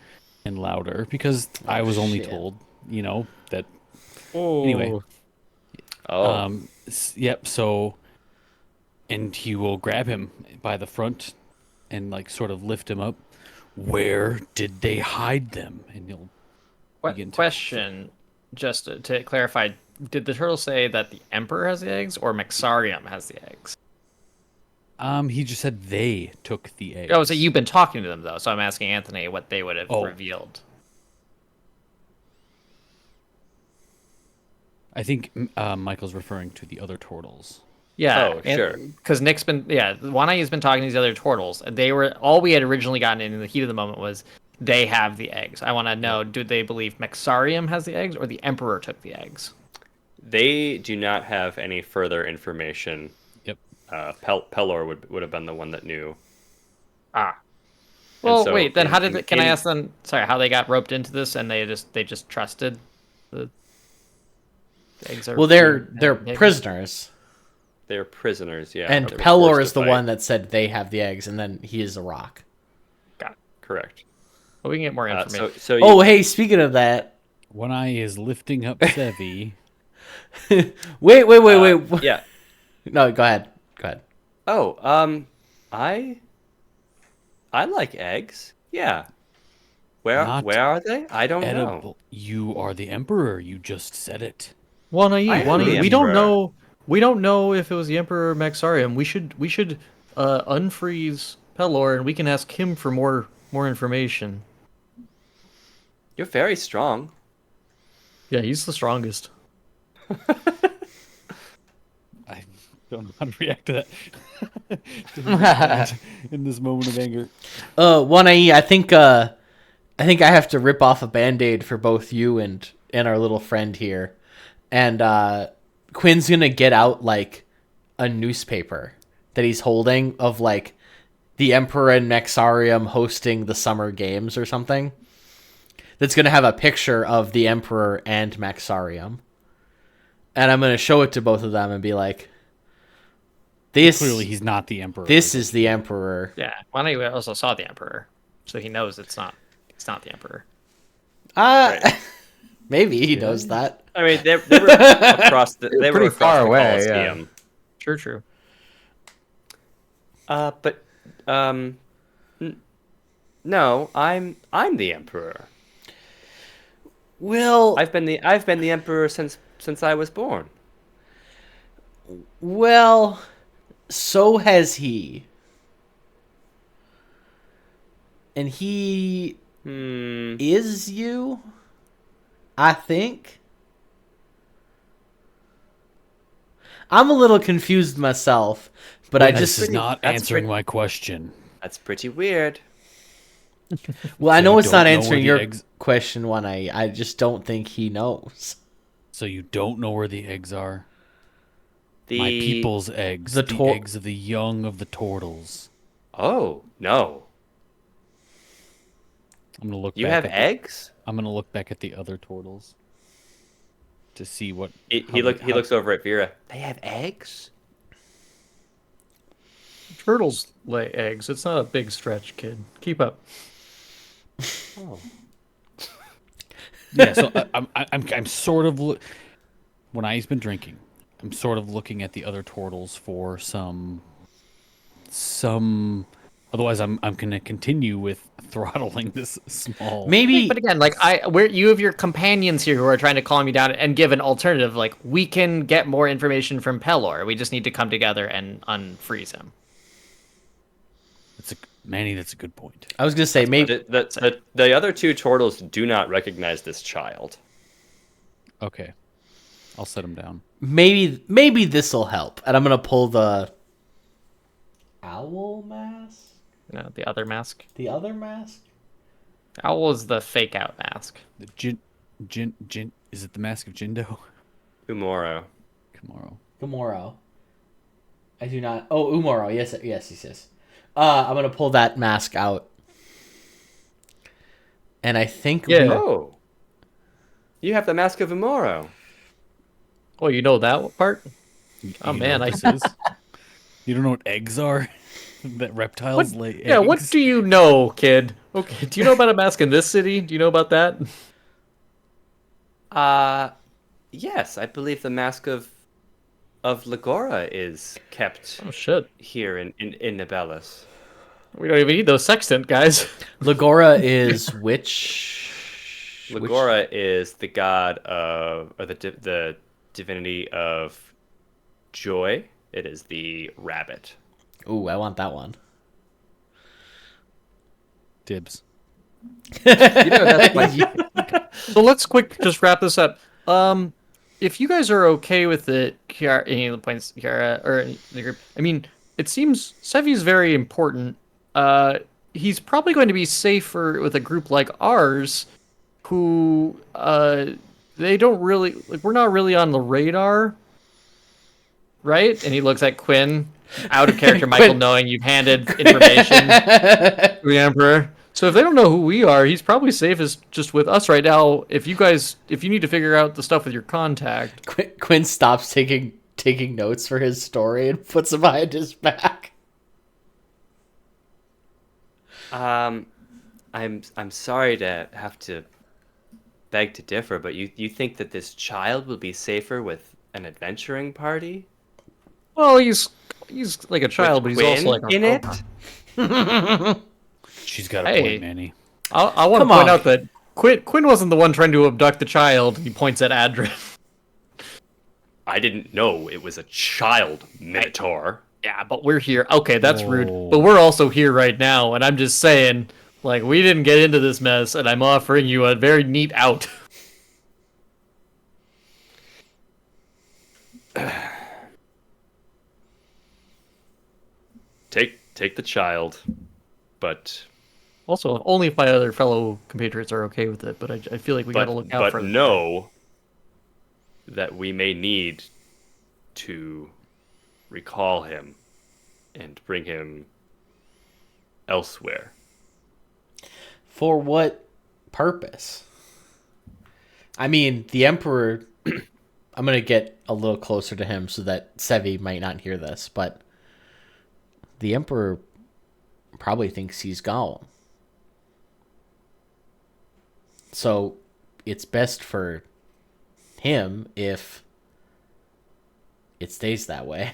and louder because I was only shit. told, that. Oh. Anyway. Oh, Yep. So, and he will grab him by the front and like sort of lift him up. Where did they hide them? And he'll begin to. Question, just to clarify, did the turtle say that the Emperor has the eggs or Maxarium has the eggs? He just said they took the eggs. Oh, so you've been talking to them though, so I'm asking Anthony what they would have revealed. I think Michael's referring to the other turtles. Yeah, Oh, sure. Because Nick's been, Wanai has been talking to these other turtles. They were all we had originally gotten in the heat of the moment was they have the eggs. I want to know, do they believe Maxarium has the eggs or the Emperor took the eggs? they do not have any further information. Yep. Pelor would have been the one that knew. Ah. Well, so wait. Then how in- did? Can I in- ask them? Sorry, how they got roped into this and they just trusted the eggs? Are Well, they're being- prisoners, They're prisoners, yeah. and They were Pelor forced is to the fight. one that said they have the eggs, and then he is a rock. Correct. Well, we can get more information. So Oh, hey, speaking of that, One Eye is lifting up Sevi. wait. yeah. No, go ahead. Go ahead. Oh, I like eggs. Yeah. Where Not are they? I don't know. Edible. You are the emperor. You just said it. Wanai, I am the we don't Emperor. know. We don't know if it was the Emperor or Maxarium. We should unfreeze Pelor and we can ask him for more information. You're very strong. Yeah, he's the strongest. I don't know how to react to that in this moment of anger. One IE, I think I have to rip off a Band-Aid for both you and our little friend here. And Quinn's gonna get out like a newspaper that he's holding of like the Emperor and Maxarium hosting the summer games or something. That's gonna have a picture of the Emperor and Maxarium. And I'm gonna show it to both of them and be like, this Clearly, he's not the emperor. this is the Emperor. Yeah, Wanai also saw the Emperor, so he knows it's not the Emperor. Maybe he knows that. I mean, they were across the. They were pretty across far the away, Colosseum. True. But no, I'm the emperor. Well, I've been the emperor since I was born. well, so has he. And he is you? I think I'm a little confused myself, but I This just is not that's answering pretty- my question. That's pretty weird. well, I So know you it's not don't know where answering the your eggs- question one. I just don't think he knows. So you don't know where the eggs are? The My people's eggs. the The, tor- eggs of the young of the turtles. Oh no, I'm gonna look you back have at eggs. I'm gonna look back at the other turtles to see what He looks over at Vera. They have eggs. Turtles lay eggs. It's not a big stretch, kid. Keep up. Yeah, so I'm sort of when I've been drinking, I'm sort of looking at the other turtles for some. Otherwise, I'm gonna continue with throttling this small. Maybe But again, like you have your companions here who are trying to calm you down and give an alternative. Like we can get more information from Pelor. We just need to come together and unfreeze him. Manny. That's a good point. I was gonna say maybe The other two turtles do not recognize this child. Okay, I'll set him down. maybe this will help, and I'm gonna pull the owl mask. No, the other mask. The other mask. Owl is the fake out mask. The Jin. Is it the Mask of Jindo? Umoro. Tomorrow. Gamoro. I do not. Oh, Umoro. Yes. I'm gonna pull that mask out, and I think Yeah. Oh, you have the mask of Umoro. Oh, you know that part? Oh You man, know I what this is? You don't know what eggs are? That reptiles lay eggs. yeah. What do you know, kid? Okay, do you know about a mask in this city? Do you know about that? Yes, I believe the mask of Legora is kept Oh shit, here in Nibelus. we don't even need those sextant guys. Legora is which? Legora is the god of, or the divinity of joy. It is the rabbit. Ooh, I want that one. Dibs. That's my So let's just wrap this up. If you guys are okay with it, Kiara, any of the points, Kiara, or the group, I mean, it seems Sevi's very important. He's probably going to be safer with a group like ours, who they don't really like. We're not really on the radar, right? And he looks at Quinn, out of character. Michael, knowing you've handed information to the Emperor. So if they don't know who we are, he's probably safest just with us right now. If you need to figure out the stuff with your contact, Quinn stops taking notes for his story and puts them behind his back. I'm sorry to have to beg to differ, but you think that this child will be safer with an adventuring party? well, he's like a child, With but he's also Quinn like in it. She's got a Hey. point, Manny. I want to Come point on. out that Quinn wasn't the one trying to abduct the child. He points at Adrian. I didn't know it was a child minotaur. Yeah, but we're here. Okay, that's rude. Oh. But we're also here right now, and I'm just saying, like, we didn't get into this mess, and I'm offering you a very neat out. Take the child, but Also, only if my other fellow compatriots are okay with it, but I feel like we gotta look out for them. know that we may need to recall him and bring him elsewhere. For what purpose? I mean, the Emperor. I'm gonna get a little closer to him so that Sevi might not hear this, but the Emperor probably thinks he's gone. So it's best for him if it stays that way.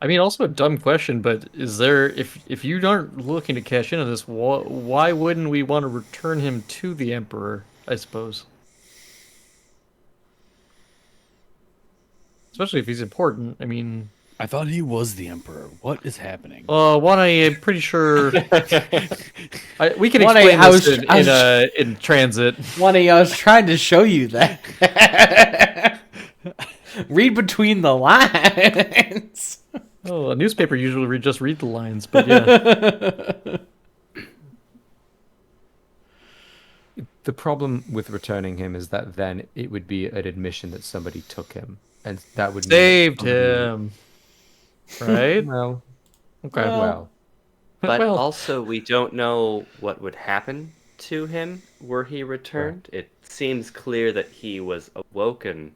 I mean, also a dumb question, but is there, if you aren't looking to cash in on this, why wouldn't we want to return him to the Emperor, I suppose? Especially if he's important. I mean, I thought he was the emperor. What is happening? One, I'm pretty sure we can One, explain I this was- in transit. One, I was trying to show you that. Read between the lines. Oh, a newspaper usually just read the lines, but yeah. The problem with returning him is that then it would be an admission that somebody took him, and that would mean that Saved somebody- him. Right? Well, Okay. well, But Well- also, we don't know what would happen to him were he returned. It seems clear that he was awoken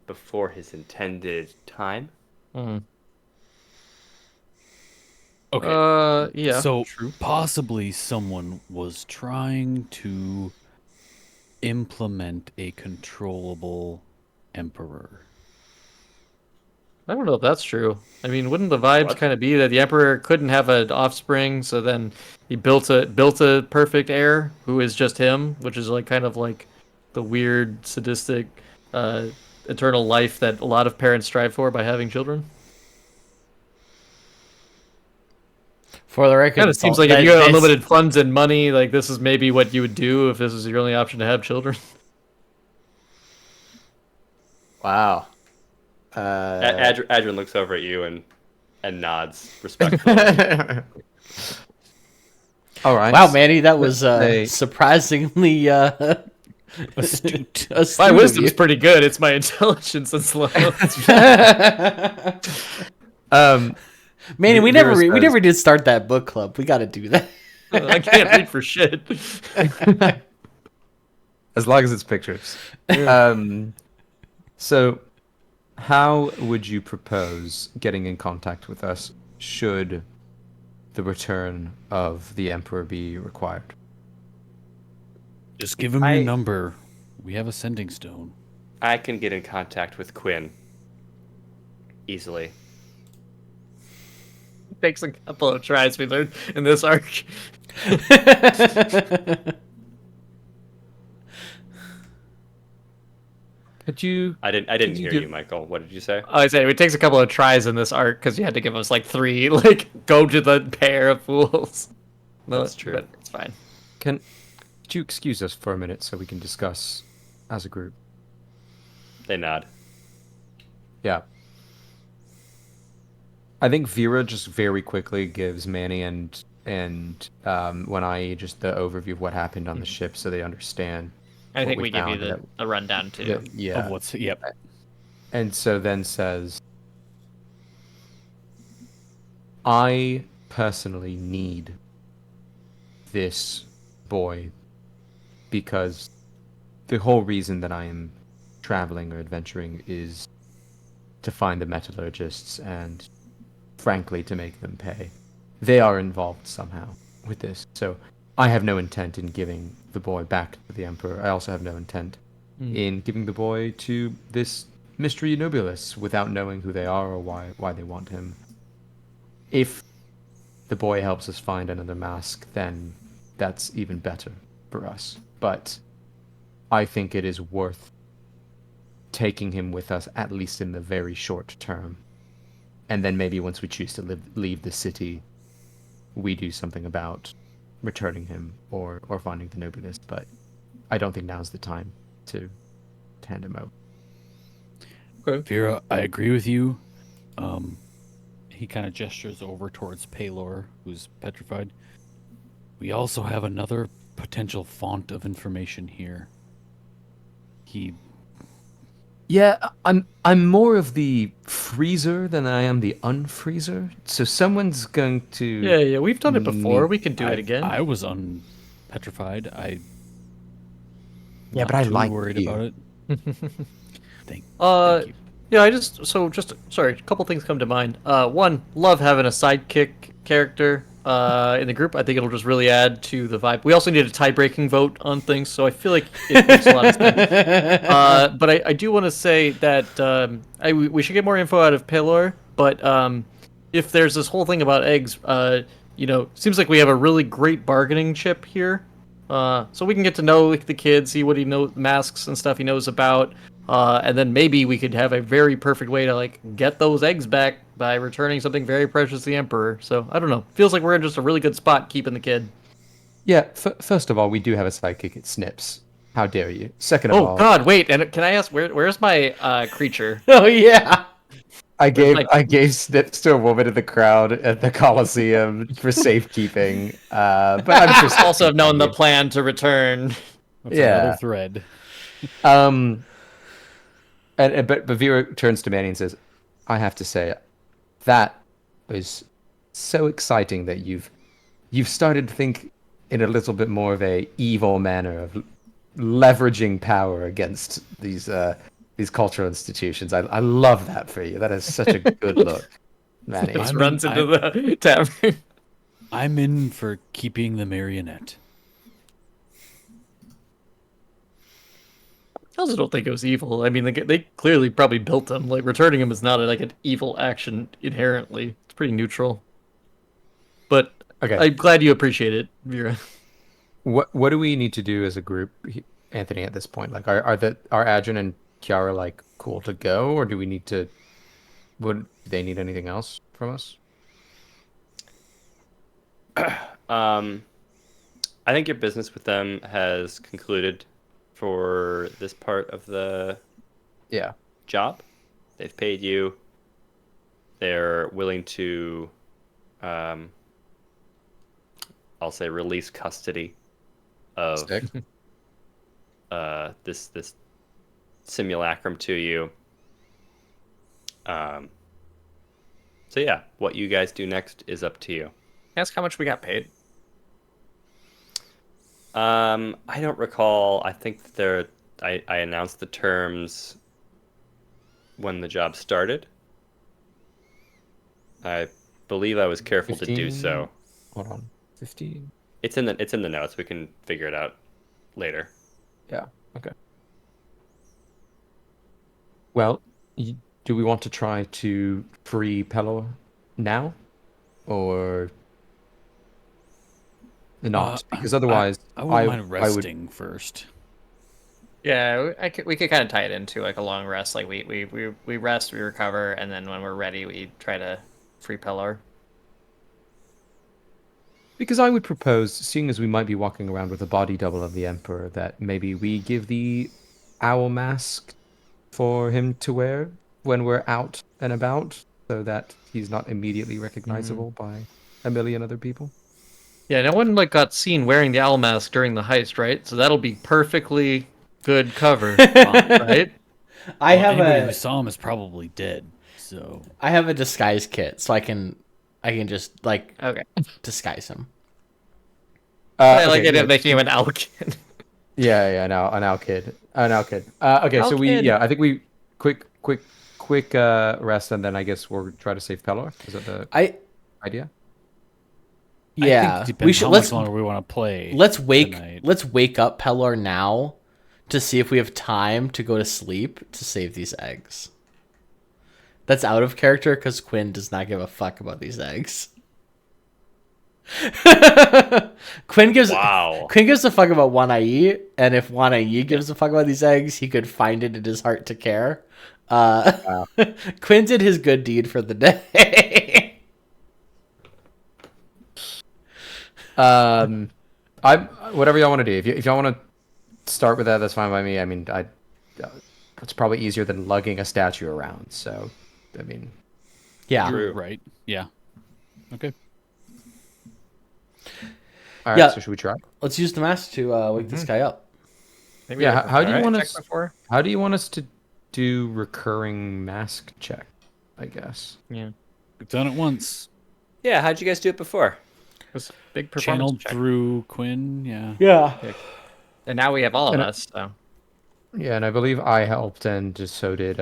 before his intended time. Okay. Yeah. So possibly someone was trying to implement a controllable emperor. I don't know if that's true. I mean, wouldn't the vibes What? kind of be that the emperor couldn't have an offspring, so then he built a perfect heir who is just him, which is like kind of like the weird sadistic eternal life that a lot of parents strive for by having children. For the record, Kind of seems like if you have unlimited funds and money, like this is maybe what you would do if this was your only option to have children. Wow. Adrian looks over at you and nods respectfully. all right. Wow, Manny, that was They- surprisingly astute. My of wisdom's you. pretty good. It's my intelligence that's low. Manny, we Vera never we says- never did start that book club. We got to do that. I can't read for shit. As long as it's pictures. So, how would you propose getting in contact with us should the return of the Emperor be required? Just give him your number. We have a sending stone. I can get in contact with Quinn easily. Takes a couple of tries we learned in this arc. Could you? I didn't you hear do- you, Michael. What did you say? Oh, I say it takes a couple of tries in this arc because you had to give us like 3, like go to the pair of fools. No, That's true. But it's fine. Could you excuse us for a minute so we can discuss as a group? They nod. Yeah. I think Vera just very quickly gives Manny and when I just the overview of what happened on the ship so they understand. I what think we give you found, the rundown too. that- yeah. Of what's yep. And so then says, I personally need this boy because the whole reason that I am traveling or adventuring is to find the metallurgists and, frankly, to make them pay. They are involved somehow with this. So I have no intent in giving the boy back to the Emperor. I also have no intent in giving the boy to this mystery nobilis without knowing who they are or why they want him. If the boy helps us find another mask, then that's even better for us. But I think it is worth taking him with us, at least in the very short term. And then maybe once we choose to leave the city, we do something about returning him or finding the nobilis. But I don't think now's the time to hand him over. Vera, I agree with you. He kind of gestures over towards Paylor, who's petrified. We also have another potential font of information here. Yeah, I'm more of the freezer than I am the unfreezer. So someone's going to Yeah, we've done it before. Me- We can do it again. I was unpetrified. Yeah, not but I too like worried you. about it. Thank you. Yeah, sorry, a couple things come to mind. One, love having a sidekick character in the group. I think it'll just really add to the vibe. We also need a tie-breaking vote on things, so I feel like it makes a lot of sense. But I do want to say that we should get more info out of Pelor. But if there's this whole thing about eggs, seems like we have a really great bargaining chip here. So we can get to know the kid, see what he knows, masks and stuff he knows about. And then maybe we could have a very perfect way to like get those eggs back by returning something very precious to the Emperor. So I don't know. Feels like we're in just a really good spot keeping the kid. Yeah, first of all, we do have a sidekick. It Snips. How dare you? Second of Oh all, God, wait. And can I ask where's my creature? Oh yeah. I gave like- I gave Snips to a woman in the crowd at the Coliseum for safekeeping. But I'm sure Snips Also have can known the find plan to return. That's Yeah. another thread. you. But Vera turns to Manny and says, "I have to say, that was so exciting that you've started to think in a little bit more of a evil manner of leveraging power against these cultural institutions. I love that for you. That is such a good look, Manny. Just I'm runs in- into the tavern. I'm in for keeping the marionette. I also don't think it was evil. I mean, they clearly probably built him. Like returning him is not like an evil action inherently. It's pretty neutral. But Okay. I'm glad you appreciate it, Vera. What do we need to do as a group, Anthony? At this point, like, are Adrian and Kiara like cool to go, or do we need to? Would they need anything else from us? I think your business with them has concluded for this part of the Yeah. job. They've paid you. They're willing to, I'll say, release custody of Sick. this simulacrum to you. So yeah, what you guys do next is up to you. Ask how much we got paid. I don't recall. I think that I announced the terms when the job started. I believe I was careful to do 15? so. Hold on. 15. It's in the notes. We can figure it out later. Yeah. Okay. Well, do we want to try to free Pelor now, or not? Because otherwise, I wouldn't mind I would. resting first. Yeah, we could kind of tie it into like a long rest. Like we rest, we recover, and then when we're ready, we try to free Pelor. Because I would propose, seeing as we might be walking around with a body double of the Emperor, that maybe we give the owl mask for him to wear when we're out and about, so that he's not immediately recognizable by a million other people. Yeah, no one like got seen wearing the owl mask during the heist, right? So that'll be perfectly good cover, right? I Well, have anybody who a saw him is probably dead. So disguise kit, so I can just like Okay. disguise him. I like it yeah. making him an owl kid. Yeah, an owl kid. Okay, Owl so kid. I think we quick rest, and then I guess we'll try to save Pelor. Is that the idea? I Yeah, think it we depends should how let's much longer we want to play. let's wake tonight. up Pelor now to see if we have time to go to sleep to save these eggs. That's out of character because Quinn does not give a fuck about these eggs. Quinn gives a fuck about Wanai, and if Wanai gives a fuck about these eggs, he could find it in his heart to care. Quinn did his good deed for the day. I'm whatever y'all want to do. If y'all want to start with that, that's fine by me. I mean, it's probably easier than lugging a statue around. So, I mean, Yeah. True. Right. Yeah. Okay. all right. Yeah. So should we try? Let's use the mask to wake this guy up. Maybe Yeah, I how do you alright, want check us- before? How do you want us to do recurring mask check? I guess. Yeah, We've done it once. Yeah, how'd you guys do it before? it was a big performance Channeled check. through Quinn. Yeah. Yeah. And now we have all of And us. So Yeah, and I believe I helped, and so did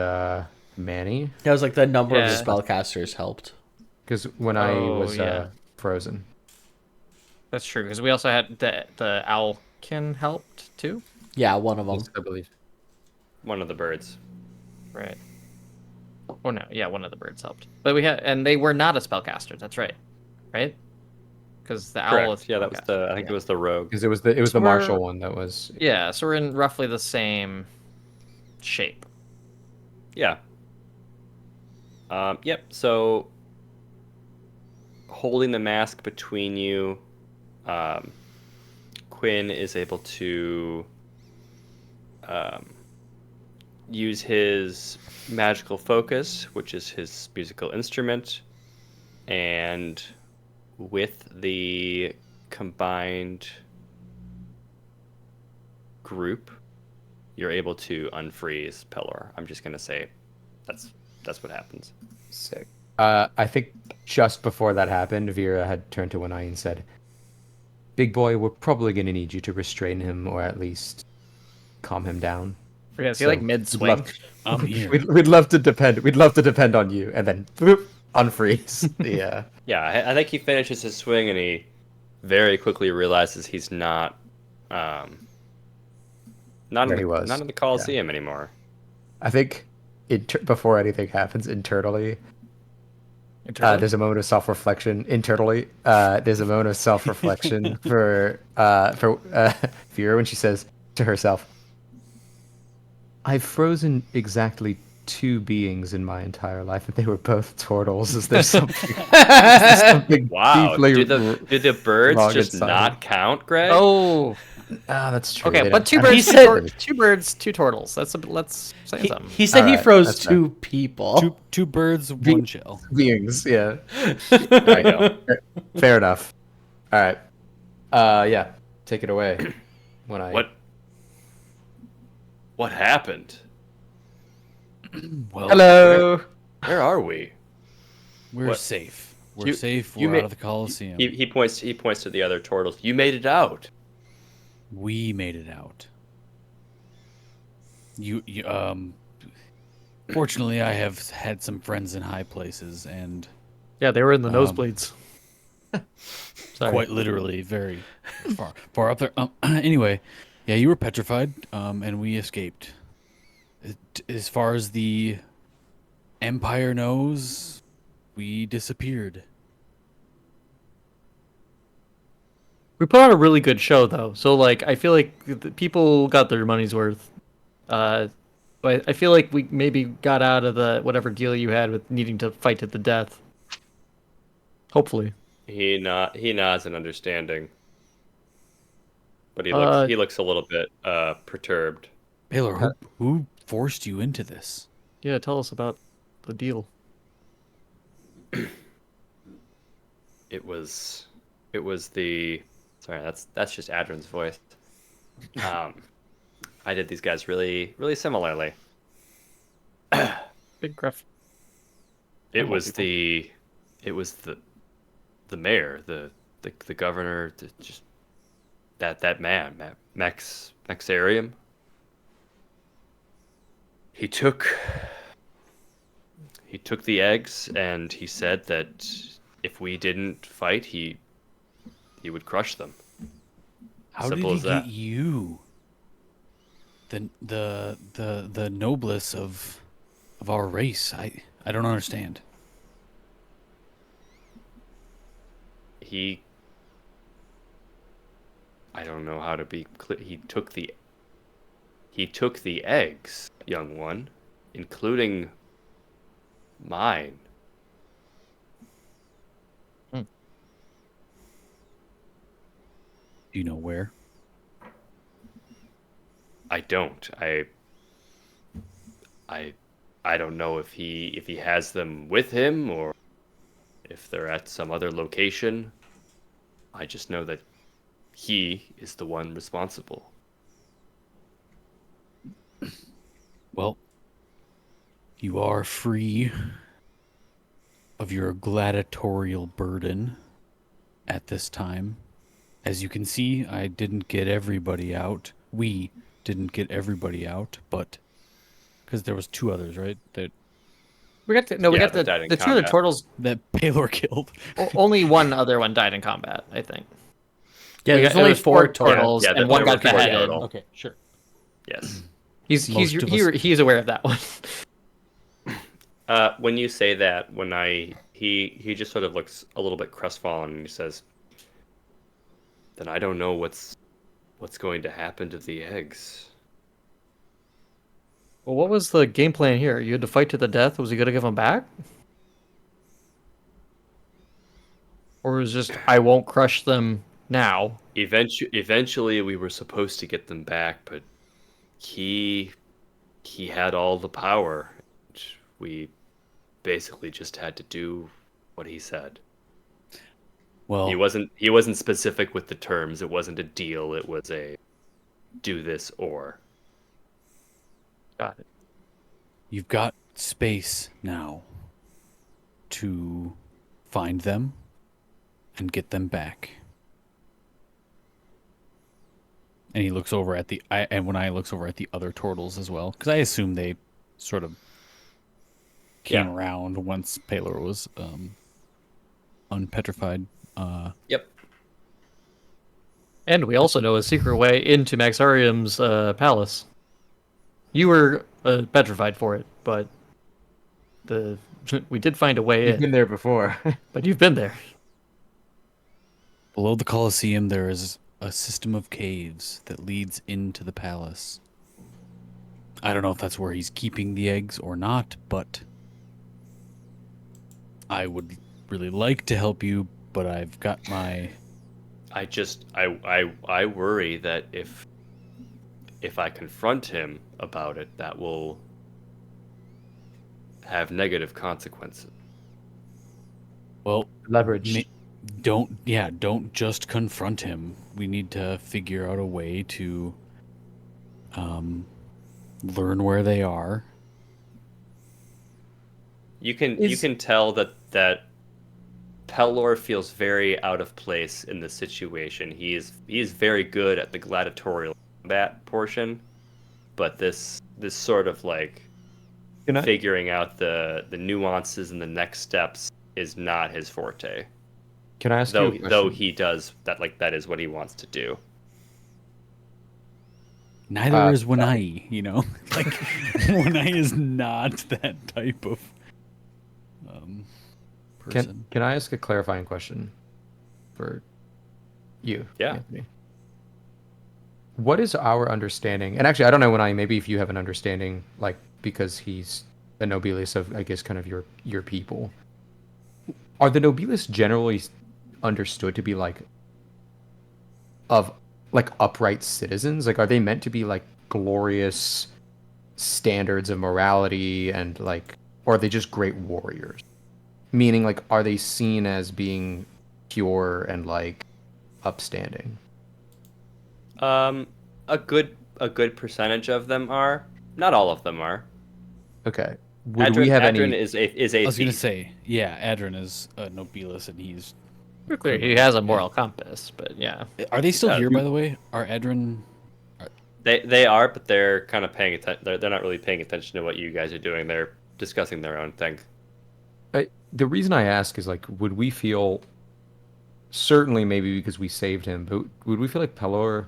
Manny, That was like the number Yeah. of spellcasters helped. because when I Oh, was yeah. frozen. that's true because we also had the owlkin helped too. Yeah, one of them. I believe. One of the birds. Right. Oh no, yeah, one of the birds helped, but we had, and they were not a spellcaster. That's right, right? Because the owl. Correct. is Yeah, that was spellcaster. I think it was the rogue. Because it was the So martial we're- one that was. Yeah, so we're in roughly the same shape. Yeah. Yep. So holding the mask between you, um, Quinn is able to use his magical focus, which is his musical instrument, and with the combined group, you're able to unfreeze Pelor. I'm just gonna say that's what happens. Sick. I think just before that happened, Vera had turned to Wanai and said, "Big boy, we're probably going to need you to restrain him or at least calm him down. Yeah, is he So, like mid we'd swing? love- I'm here. We'd love to depend. We'd love to depend on you." And then boop, unfreeze. Yeah. Yeah, I think he finishes his swing and he very quickly realizes he's not not Where in he the, was. not in the Coliseum anymore. I think before anything happens internally, there's a moment of self-reflection internally. There's a moment of self-reflection for Vera when she says to herself, "I've frozen exactly 2 beings in my entire life, and they were both turtles. Is there something Wow, deeply do the birds wrong just inside not me?" count, Greg? Oh, That's true. okay, They but don't- two I mean, birds, He said- two birds, two turtles. Let's say something. He said he Alright, froze that's 2 people. Two birds, one shell. beings. Yeah. There you go. Fair enough. All right. Yeah. Take it away. When I What happened? Well, Hello. Where are we? we're What? safe. We're You- safe. you We're may- out of the Coliseum. He points to the other turtles. You made it out. We made it out. Fortunately, I have had some friends in high places, and Yeah, they were in the nosebleeds. Sorry. quite literally, very far up there. Anyway, yeah, you were petrified, and we escaped. As far as the Empire knows, we disappeared. We put on a really good show, though. So, like, I feel like the people got their money's worth. But I feel like we maybe got out of the whatever deal you had with needing to fight to the death. Hopefully. He nods in understanding, but Uh, he looks a little bit perturbed. Baylor, who forced you into this? Yeah, tell us about the deal. It was the sorry, that's just Adrin's voice. I did these guys really similarly. Big gruff. It was the mayor, the governor, just that man, Maxarium. He took the eggs and he said that if we didn't fight, he would crush them. How Simple did as he that. get you? The noblesse of our race. I don't understand. I don't know how to be clear. He took the eggs, young one, including mine. Do you know where? I don't. I don't know if he has them with him or if they're at some other location. I just know that he is the one responsible. Well, you are free of your gladiatorial burden at this time. As you can see, I didn't get everybody out. We didn't get everybody out, but because there was 2 others, right? That We got Yeah, the that died in two other combat. turtles. Baylor killed. Only one other one died in combat, I think. Yeah, We there's got- it only was 4 turtles, Yeah, and there one were got 4 beheaded. total. Okay, sure. Yes. He's Most of us- he's aware of that one. When you say that, he just sort of looks a little bit crestfallen and he says, "Then I don't know what's going to happen to the eggs." Well, what was the game plan here? You had to fight to the death. Was he gonna give them back? Or was it just I won't crush them now? Eventually, we were supposed to get them back, but he had all the power. We basically just had to do what he said. Well, He wasn't specific with the terms. It wasn't a deal. It was a do this or. Got it. you've got space now to find them and get them back. And he looks over at and when I looks over at the other turtles as well, because I assume they sort of came around once Palor was unpetrified. Yep. And we also know a secret way into Maxarium's palace. You were petrified for it, but we did find a way You've in. been there before. But you've been there. Below the Colosseum, there is a system of caves that leads into the palace. I don't know if that's where he's keeping the eggs or not, but I would really like to help you, but I've got my... I worry that if I confront him about it, that will have negative consequences. Well, Leverage. don't just confront him. We need to figure out a way to learn where they are. You can tell that Pelor feels very out of place in this situation. He is very good at the gladiatorial combat portion, but this sort of like figuring out the nuances and the next steps is not his forte. Can I ask you a question? Though he does that, like that is what he wants to do. Neither is Wenai, you know? Like, Wenai is not that type of person. Can I ask a clarifying question for you? Yeah. Anthony? What is our understanding? And actually, I don't know maybe if you have an understanding, like because he's a nobilis of, I guess, kind of your people. Are the nobilis generally understood to be like upright citizens? Like, are they meant to be like glorious standards of morality and like, or are they just great warriors? Meaning, like, are they seen as being pure and like upstanding? A good percentage of them are. Not all of them are. Okay. Would we have Adrin any? is a I was going to thief. say, yeah, Adrin is a nobilis, and he's... Clear, he has a moral compass, but yeah. Are they still Yeah, here, by the way? Are Adrin... They are, but they're kind of paying attention. They're not really paying attention to what you guys are doing. They're discussing their own thing. The reason I ask is like, would we feel? Certainly, maybe because we saved him, but would we feel like Pelor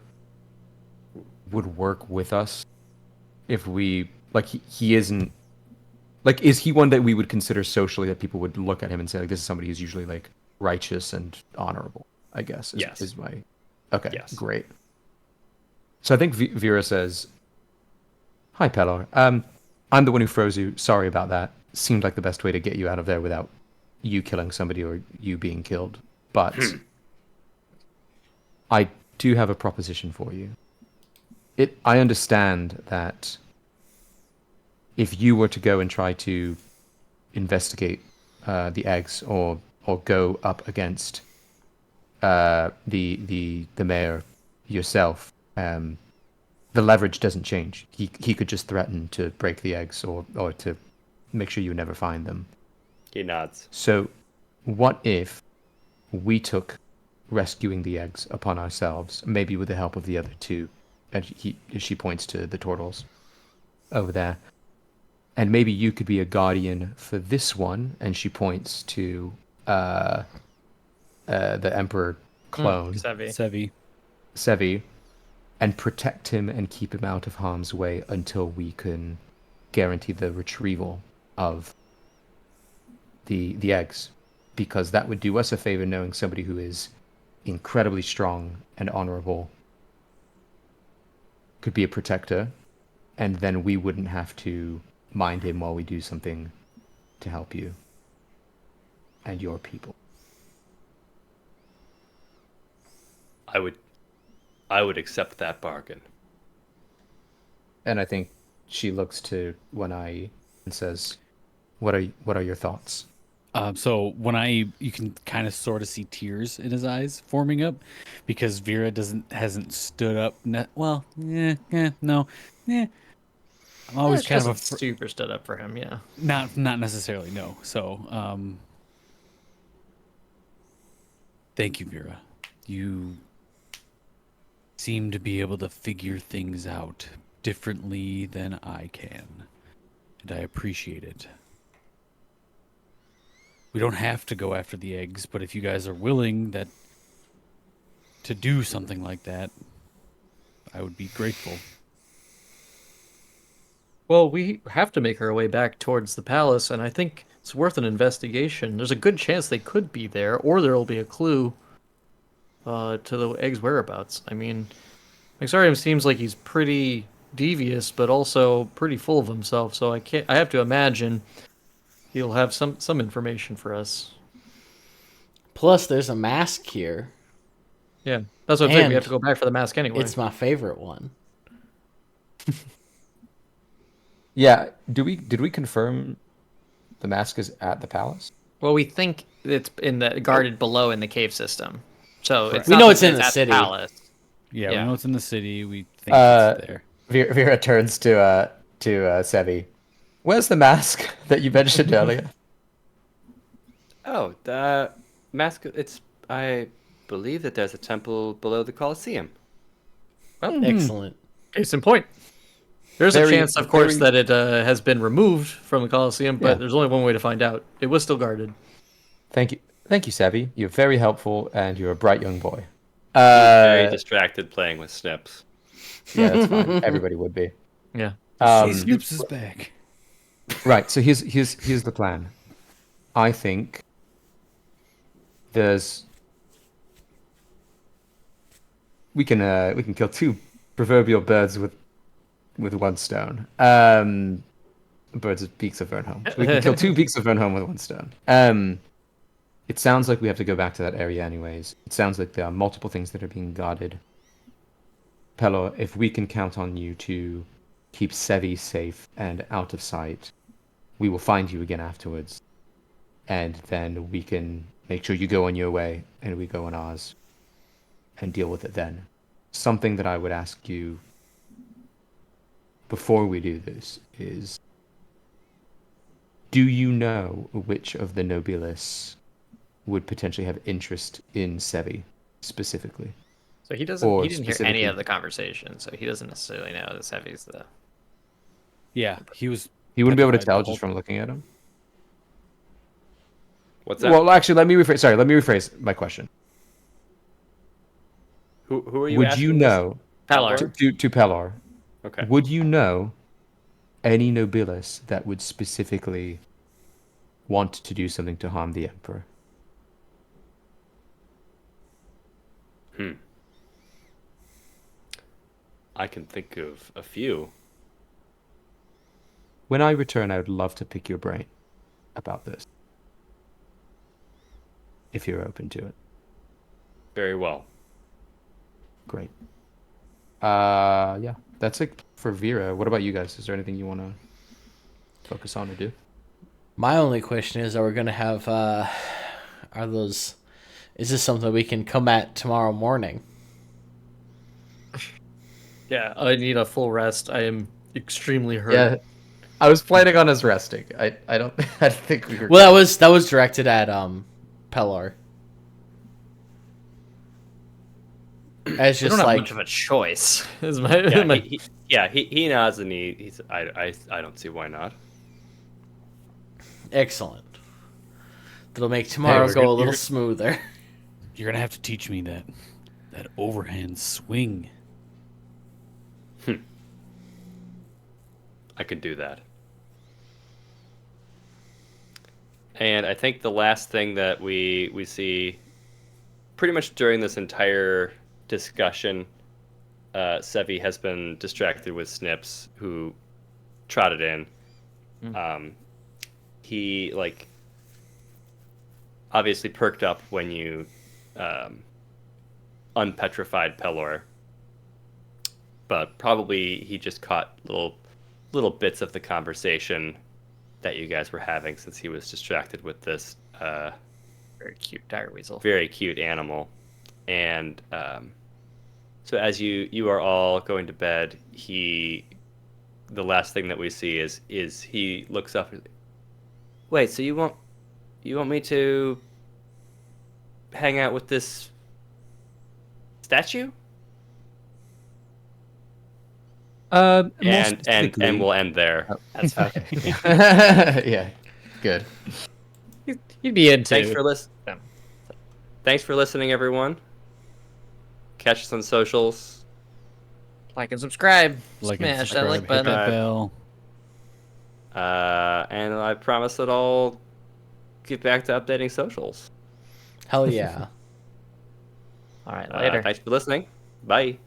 would work with us if we like he isn't like is he one that we would consider socially that people would look at him and say like this is somebody who's usually like righteous and honorable? I guess Yes. is my okay. Yes. Great. So I think Vera says, "Hi, Pelor. I'm the one who froze you. Sorry about that. Seemed like the best way to get you out of there without you killing somebody or you being killed. But I do have a proposition for you. I understand that if you were to go and try to investigate the eggs or go up against the mayor yourself, the leverage doesn't change. He could just threaten to break the eggs or to make sure you never find them. He nods. So, what if we took rescuing the eggs upon ourselves, maybe with the help of the other two? And she points to the turtles over there. And maybe you could be a guardian for this one. And she points to the Emperor clone, Sevi, and protect him and keep him out of harm's way until we can guarantee the retrieval of the eggs, because that would do us a favor knowing somebody who is incredibly strong and honorable could be a protector, and then we wouldn't have to mind him while we do something to help you and your people. I would accept that bargain. And I think she looks to One-Eye and says, what are your thoughts? So you can kind of sort of see tears in his eyes forming up, because Vera hasn't stood up. No, I'm always She kind of hasn't super stood up for him, yeah. not necessarily, no. So thank you, Vera. You seem to be able to figure things out differently than I can, and I appreciate it. We don't have to go after the eggs, but if you guys are willing to do something like that, I would be grateful. Well, we have to make our way back towards the palace, and I think it's worth an investigation. There's a good chance they could be there, or there'll be a clue to the eggs' whereabouts. I mean, Maxarium seems like he's pretty devious, but also pretty full of himself. So I have to imagine he'll have some information for us. Plus, there's a mask here. Yeah, that's what I'm saying. We And have to go back for the mask anyway. It's my favorite one. Yeah, did we confirm the mask is at the palace? Well, we think it's guarded below in the cave system. So it's We not know that it's in the at city. Palace. Yeah, Yeah. we know it's in the city. We think it's there. Vera turns to Sevi. Where's the mask that you mentioned earlier? Oh, the mask. I believe that there's a temple below the Colosseum. Excellent. Case in point. There's a Very- chance, of course, very- that it has been removed from the Colosseum, but Yeah. there's only one way to find out. It was still guarded. Thank you, Sevi. You're very helpful, and you're a bright young boy. Very distracted playing with Snips. Yeah, that's fine. Everybody would be. Yeah. Snoops is back. Right. So here's the plan. I think we can kill two proverbial birds with one stone. Birds of beaks of Vernholm. So we can kill two beaks of Vernholm with one stone. It sounds like we have to go back to that area anyways. It sounds like there are multiple things that are being guarded. Pelor, if we can count on you to keep Sevi safe and out of sight, we will find you again afterwards. And then we can make sure you go on your way and we go on ours and deal with it then. Something that I would ask you before we do this is, do you know which of the nobilis would potentially have interest in Sevi specifically? So he didn't Or hear any specifically- of the conversation, so he doesn't necessarily know that Sevi's the... Yeah, he was. You wouldn't be able to petrified tell the just whole- from looking at him? What's that? Well, actually, let me rephrase my question. Who are you Would asking you this? know, Pelor. to Pelor, Okay. would you know any nobilis that would specifically want to do something to harm the Emperor? I can think of a few. When I return, I would love to pick your brain about this. If you're open to it. Very well. Great. Yeah, that's it for Vera. What about you guys? Is there anything you want to focus on or do? My only question is, are we going to have, is this something we can come at tomorrow morning? Yeah, I need a full rest. I am extremely hurt. Yeah, I was planning on us resting. I don't think we were. Well, that was directed at Pelor. As I just don't have like much of a choice. Is Yeah, he nods and he's. I don't see why not. excellent. That'll make tomorrow we're go gonna- a little you're- smoother. You're gonna have to teach me that overhand swing. I could do that. And I think the last thing that we see pretty much during this entire discussion Sevi has been distracted with Snips, who trotted in. He obviously perked up when you unpetrified Pelor, but probably he just caught little bits of the conversation that you guys were having since he was distracted with this Very cute dire weasel. very cute animal. And so as you are all going to bed, the last thing that we see is he looks up and, wait, so you want me to hang out with this statue? Most And specifically- we'll end there. That's fine. Yeah, good. You'd be into. Thanks for listening, everyone. Catch us on socials. Like and subscribe. Like and Smash that like subscribe, hit button. that bell. And I promise that I'll get back to updating socials. Hell yeah. All right, later. Thanks for listening. Bye.